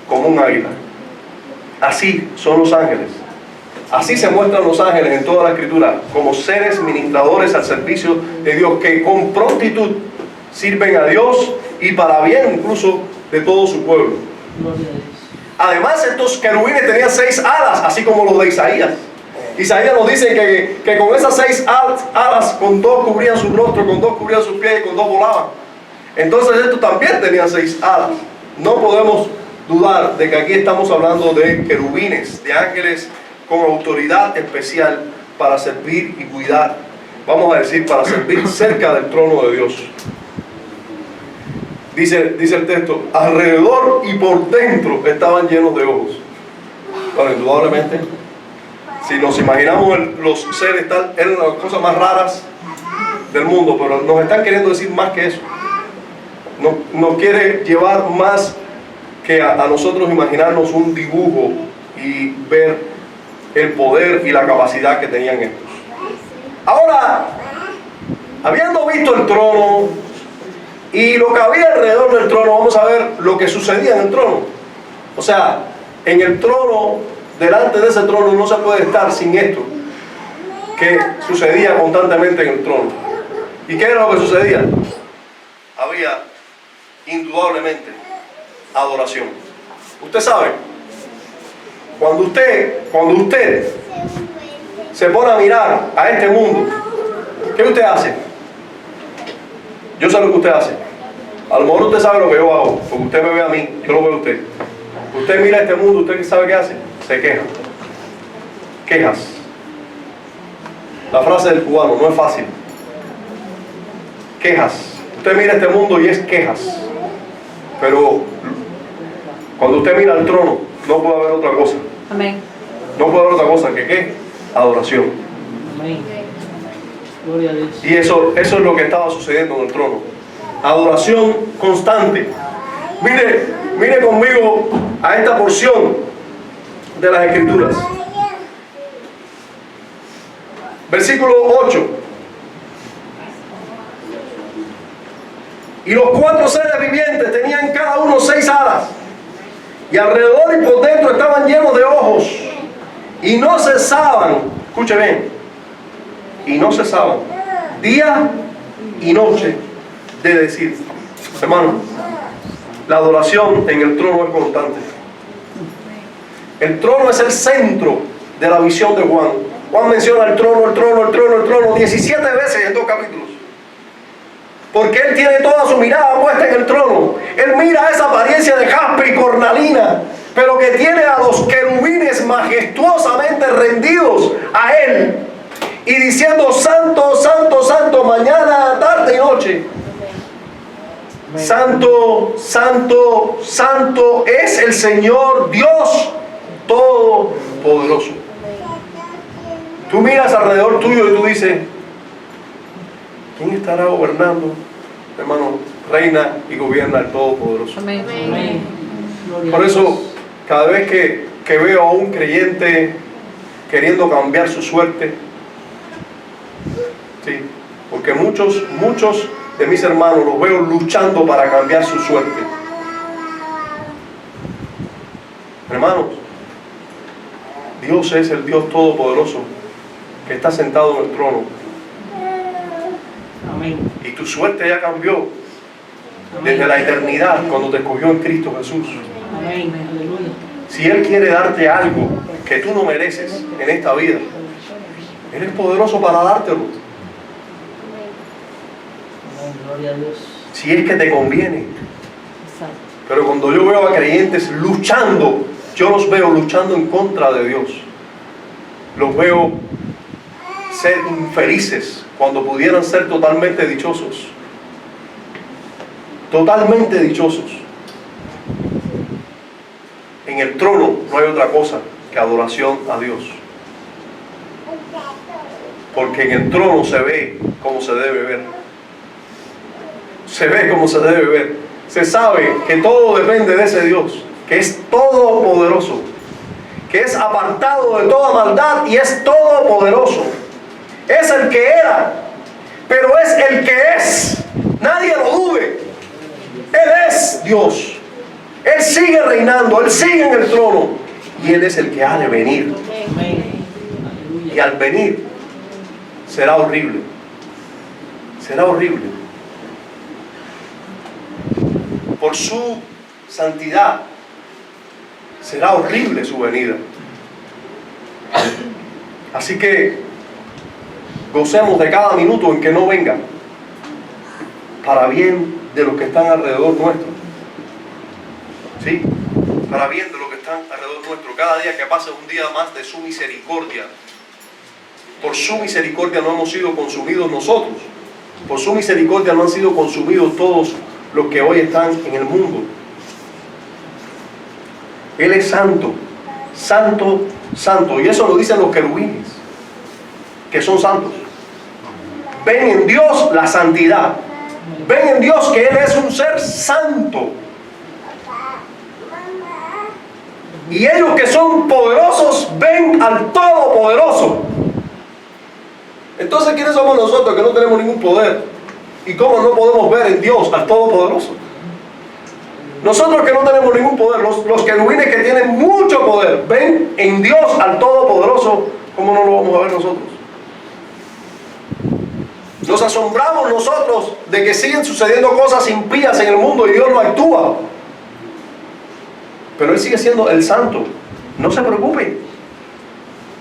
como un águila. Así son los ángeles. Así se muestran los ángeles en toda la Escritura, como seres ministradores al servicio de Dios, que con prontitud sirven a Dios y para bien incluso de todo su pueblo. Además, estos querubines tenían 6 alas, así como los de Isaías. Isaías nos dice que con esas 6 alas, con 2 cubrían su rostro, con 2 cubrían sus pies y con 2 volaban. Entonces estos también tenían 6 alas. No podemos dudar de que aquí estamos hablando de querubines, de ángeles con autoridad especial para servir y cuidar vamos a decir, para servir cerca del trono de Dios. Dice el texto, alrededor y por dentro estaban llenos de ojos. Bueno, indudablemente, si nos imaginamos los seres tal, eran las cosas más raras del mundo, pero nos están queriendo decir más que eso. Nos quiere llevar más que a nosotros imaginarnos un dibujo y ver el poder y la capacidad que tenían estos. Ahora, habiendo visto el trono y lo que había alrededor del trono, vamos a ver lo que sucedía en el trono. O sea, en el trono, delante de ese trono no se puede estar sin esto que sucedía constantemente en el trono. ¿Y qué era lo que sucedía? Había indudablemente adoración. Usted sabe, cuando usted se pone a mirar a este mundo, ¿qué usted hace? Yo sé lo que usted hace. A lo mejor usted sabe lo que yo hago, porque usted me ve a mí, yo lo veo a usted. Usted mira este mundo, ¿usted sabe qué hace? Se queja. Quejas. La frase del cubano no es fácil. Quejas. Usted mira este mundo y es quejas. Pero cuando usted mira al trono, no puede haber otra cosa. Amén. No puede haber otra cosa que ¿qué? Adoración. Amén. Gloria a Dios. Y eso es lo que estaba sucediendo en el trono. Adoración constante. Mire conmigo a esta porción de las Escrituras. Versículo 8. Y los 4 seres vivientes tenían cada uno 6 alas, y alrededor y por dentro estaban llenos de ojos, y no cesaban, escuche bien, y no cesaban día y noche de decir. Hermano, la adoración en el trono es constante. El trono es el centro de la visión de Juan. Juan menciona el trono 17 veces en 2 capítulos. Porque él tiene toda su mirada puesta en el trono. Él mira esa apariencia de jaspe y cornalina, pero que tiene a los querubines majestuosamente rendidos a él y diciendo: santo, santo, santo, mañana, tarde y noche. Santo, santo, santo es el Señor Dios Todopoderoso. Tú miras alrededor tuyo y tú dices: ¿quién estará gobernando? Hermano, reina y gobierna el Todopoderoso. Amén. Amén. Por eso, cada vez que veo a un creyente queriendo cambiar su suerte, sí, porque muchos de mis hermanos los veo luchando para cambiar su suerte. Hermanos, Dios es el Dios Todopoderoso que está sentado en el trono. Amén. Y tu suerte ya cambió desde la eternidad, cuando te escogió en Cristo Jesús. Amén. Aleluya. Si Él quiere darte algo que tú no mereces en esta vida, Él es poderoso para dártelo. Amén. Gloria a Dios. Si es que te conviene. Exacto. Pero cuando yo veo a creyentes luchando, yo los veo luchando en contra de Dios. Los veo ser infelices cuando pudieran ser totalmente dichosos. Totalmente dichosos. En el trono no hay otra cosa que adoración a Dios. Porque en el trono se ve como se debe ver. Se ve como se debe ver. Se sabe que todo depende de ese Dios, que es todopoderoso, que es apartado de toda maldad y es todopoderoso. Es el que era, pero es el que es. Nadie lo dude. Él es Dios. Él sigue reinando, Él sigue en el trono. Y Él es el que ha de venir. Amén. Y al venir será horrible. Será horrible. Por su santidad será horrible su venida. Así que gocemos de cada minuto en que no venga, para bien de los que están alrededor nuestro. ¿Sí? Para bien de los que están alrededor nuestro. Cada día que pasa es un día más de su misericordia. por su misericordia no hemos sido consumidos nosotros. Por su misericordia no han sido consumidos todos los que hoy están en el mundo. Él es santo, santo, santo. Y eso lo dicen los querubines, que son santos. Ven en Dios la santidad. Ven en Dios que Él es un ser santo. Y ellos que son poderosos ven al Todopoderoso. Entonces, ¿quiénes somos nosotros que no tenemos ningún poder? ¿Y cómo no podemos ver en Dios al Todopoderoso? Nosotros que no tenemos ningún poder, los querubines que tienen mucho poder, ven en Dios al Todopoderoso. ¿Cómo no lo vamos a ver nosotros? Nos asombramos nosotros de que siguen sucediendo cosas impías en el mundo y Dios no actúa. Pero Él sigue siendo el santo. No se preocupe,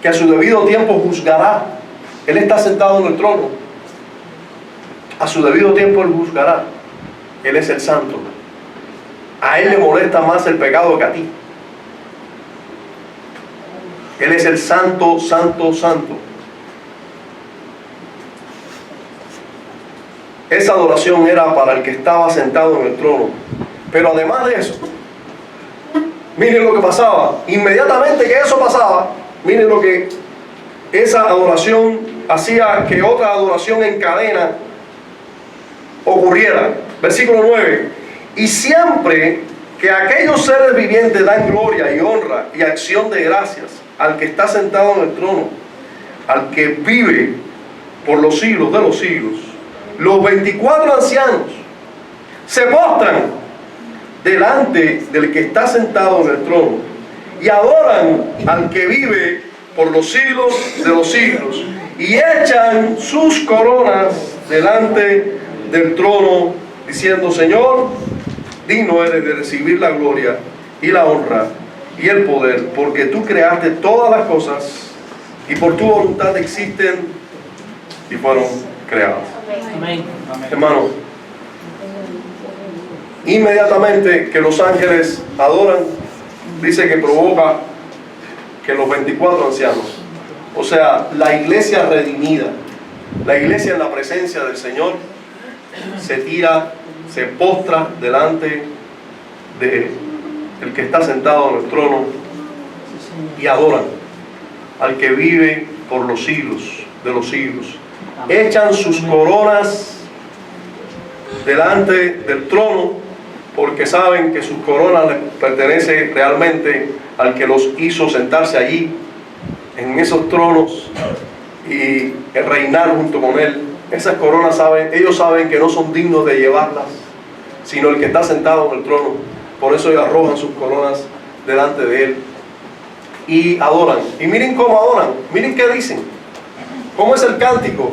que a su debido tiempo juzgará. Él está sentado en el trono. A su debido tiempo Él juzgará. Él es el santo. A Él le molesta más el pecado que a ti. Él es el santo, santo, santo. Esa adoración era para el que estaba sentado en el trono. Pero además de eso, miren lo que pasaba. Inmediatamente que eso pasaba, miren lo que esa adoración hacía que otra adoración en cadena ocurriera. Versículo 9. Y siempre que aquellos seres vivientes dan gloria y honra y acción de gracias al que está sentado en el trono, al que vive por los siglos de los siglos, los 24 ancianos se postran delante del que está sentado en el trono y adoran al que vive por los siglos de los siglos y echan sus coronas delante del trono diciendo: Señor, digno eres de recibir la gloria y la honra y el poder, porque tú creaste todas las cosas y por tu voluntad existen y fueron creadas. Amén. Hermano, inmediatamente que los ángeles adoran, dice que provoca que los 24 ancianos, o sea, la iglesia redimida, la iglesia en la presencia del Señor, se tira, se postra delante de el que está sentado en el trono y adoran al que vive por los siglos de los siglos. Echan sus coronas delante del trono porque saben que sus coronas les pertenece realmente al que los hizo sentarse allí en esos tronos y reinar junto con Él. Esas coronas ellos saben que no son dignos de llevarlas, sino el que está sentado en el trono. Por eso ellos arrojan sus coronas delante de Él y adoran. Y miren cómo adoran, miren qué dicen, cómo es el cántico: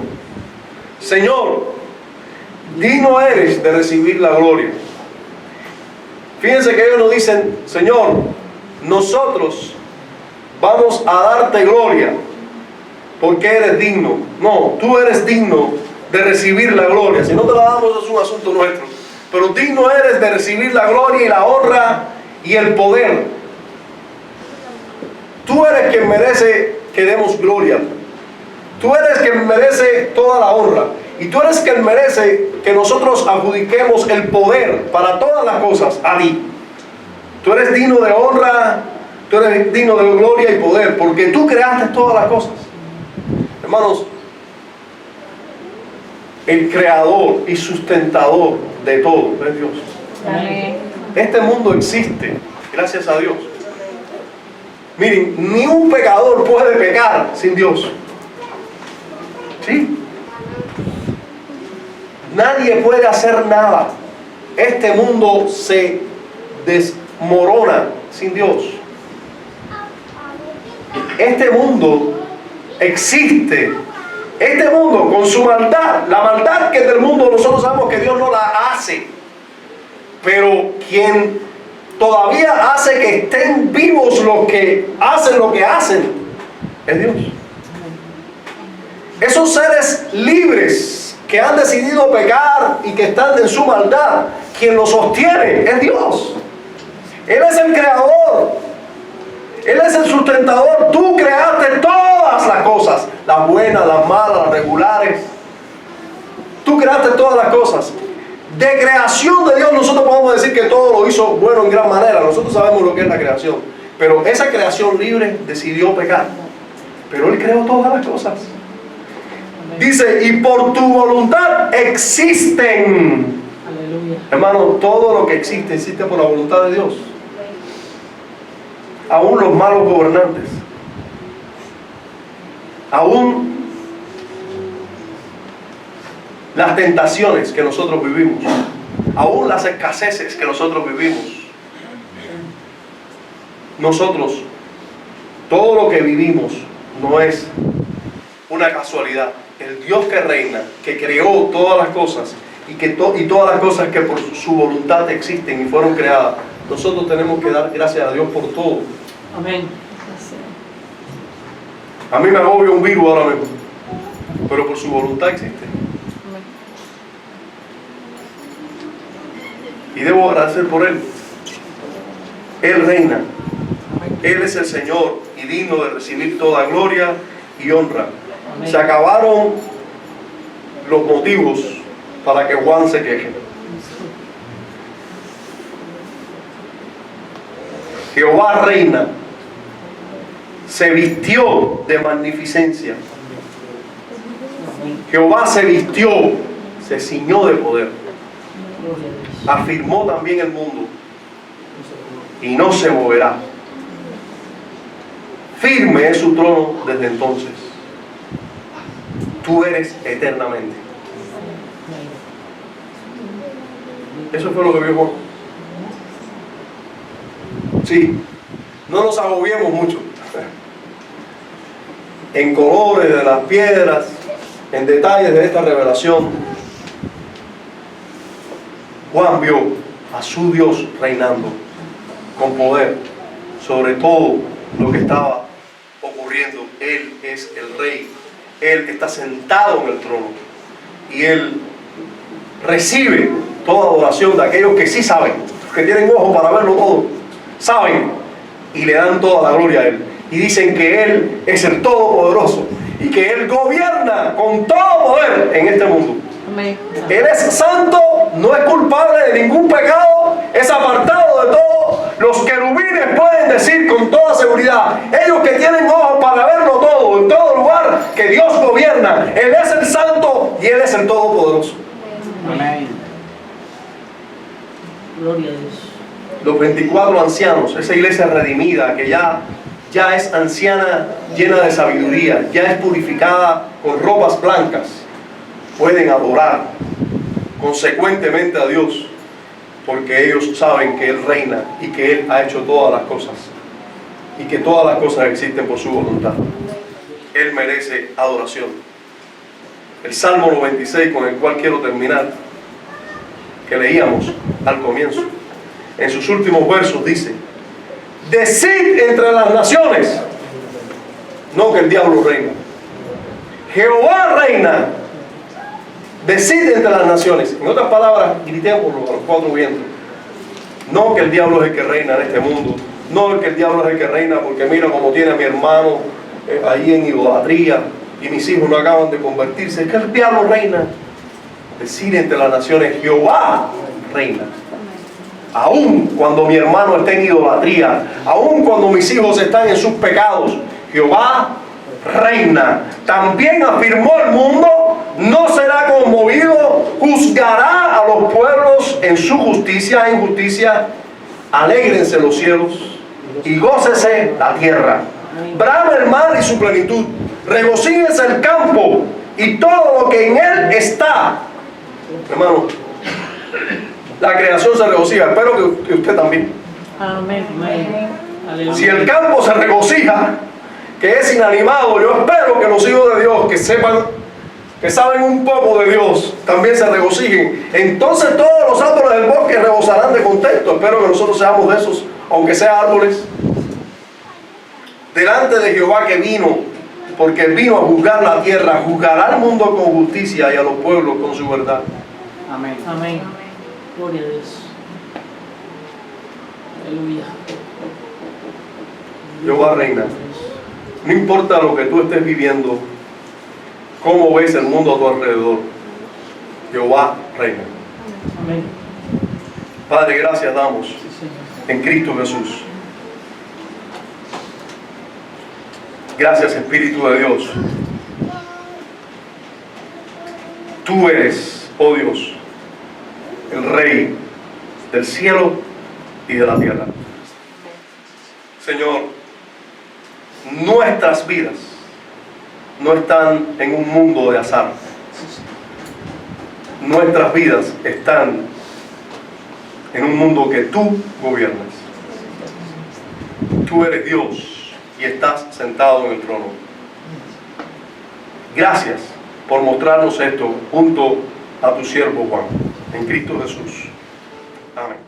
Señor, digno eres de recibir la gloria. Fíjense que ellos no dicen: Señor, nosotros vamos a darte gloria porque eres digno. No, tú eres digno de recibir la gloria. Si no te la damos, es un asunto nuestro. Pero digno eres de recibir la gloria y la honra y el poder. Tú eres quien merece que demos gloria. Tú eres quien merece toda la honra. Y tú eres quien merece que nosotros adjudiquemos el poder para todas las cosas a ti. Tú eres digno de honra, tú eres digno de gloria y poder, porque tú creaste todas las cosas. Hermanos, el creador y sustentador de todo es Dios. Amén. Este mundo existe gracias a Dios. Miren, ni un pecador puede pecar sin Dios. ¿Sí? Nadie puede hacer nada. Este mundo se desmorona sin Dios. Este mundo existe. Este mundo con su maldad, la maldad que es del mundo, nosotros sabemos que Dios no la hace. Pero quien todavía hace que estén vivos los que hacen lo que hacen es Dios. Esos seres libres que han decidido pecar y que están en su maldad, quien los sostiene es Dios. Él es el creador. Él es el sustentador. Tú creaste todas las cosas. cosas, las buenas, las malas, las regulares. Tú creaste todas las cosas. De creación de Dios nosotros podemos decir que todo lo hizo bueno en gran manera. Nosotros sabemos lo que es la creación. Pero esa creación libre decidió pecar. Pero Él creó todas las cosas. Dice, y por tu voluntad existen. Aleluya. Hermano, todo lo que existe, existe por la voluntad de Dios. Aún los malos gobernantes. Aún las tentaciones que nosotros vivimos, aún las escaseces que nosotros vivimos, nosotros, todo lo que vivimos no es una casualidad. El Dios que reina, que creó todas las cosas y todas las cosas que por su voluntad existen y fueron creadas, nosotros tenemos que dar gracias a Dios por todo. Amén. A mí me agobia un virus ahora mismo, pero por su voluntad existe. Y debo agradecer por Él. Él reina. Él es el Señor y digno de recibir toda gloria y honra. Amén. Se acabaron los motivos para que Juan se queje. Jehová reina. Se vistió de magnificencia. Jehová se vistió, se ciñó de poder. Gloria a Dios. Afirmó también el mundo y no se moverá. Firme es su trono desde entonces. Tú eres eternamente. Eso fue lo que vio Juan. Sí, no nos agobiemos mucho en colores de las piedras, en detalles de esta revelación. Juan vio a su Dios reinando con poder sobre todo lo que estaba ocurriendo. Él es el rey. Él está sentado en el trono y Él recibe toda adoración de aquellos que sí saben, que tienen ojos para verlo todo, saben y le dan toda la gloria a Él y dicen que Él es el Todopoderoso y que Él gobierna con todo poder en este mundo. Amén. Él es santo, no es culpable de ningún pecado, es apartado de todo. Los querubines pueden decir con toda seguridad, ellos que tienen ojos para verlo todo, en todo lugar, que Dios gobierna. Él es el santo y Él es el todopoderoso. Amén. Gloria a Dios. Los 24 ancianos, esa iglesia redimida que ya es anciana, llena de sabiduría, ya es purificada con ropas blancas, pueden adorar consecuentemente a Dios porque ellos saben que Él reina y que Él ha hecho todas las cosas y que todas las cosas existen por su voluntad. Él merece adoración. El Salmo 96 con el cual quiero terminar, que leíamos al comienzo, en sus últimos versos dice: decid entre las naciones, no que el diablo reina, Jehová reina. Decid entre las naciones. En otras palabras, gritemos a los cuatro vientos. No que el diablo es el que reina en este mundo. No que el diablo es el que reina porque mira cómo tiene a mi hermano ahí en idolatría y mis hijos no acaban de convertirse. Es que el diablo reina. Decid entre las naciones, Jehová reina. Aún cuando mi hermano está en idolatría, aún cuando mis hijos están en sus pecados, Jehová reina. También afirmó el mundo, no será conmovido, juzgará a los pueblos en su justicia e injusticia. Alégrense los cielos y gócese la tierra. Brame el mar y su plenitud, regocíjese el campo y todo lo que en él está. Hermano, la creación se regocija, espero que usted también. Amén. Aleluya. Si el campo se regocija, que es inanimado, yo espero que los hijos de Dios que sepan, que saben un poco de Dios, también se regocijen. Entonces todos los árboles del bosque rebosarán de contento. Espero que nosotros seamos de esos, aunque sean árboles. Delante de Jehová que vino, porque vino a juzgar la tierra, juzgará al mundo con justicia y a los pueblos con su verdad. Amén. Amén. Gloria a Dios. Aleluya. Jehová reina. No importa lo que tú estés viviendo, cómo ves el mundo a tu alrededor, Jehová reina. Amén. Padre, gracias damos Sí, Señor. en Cristo Jesús. Gracias, Espíritu de Dios. Tú eres, oh Dios, el Rey del cielo y de la tierra. Señor, nuestras vidas no están en un mundo de azar. Sí, Señor. Nuestras vidas están en un mundo que tú gobiernas. Tú eres Dios y estás sentado en el trono. Gracias por mostrarnos esto junto a tu siervo Juan, en Cristo Jesús. Amén.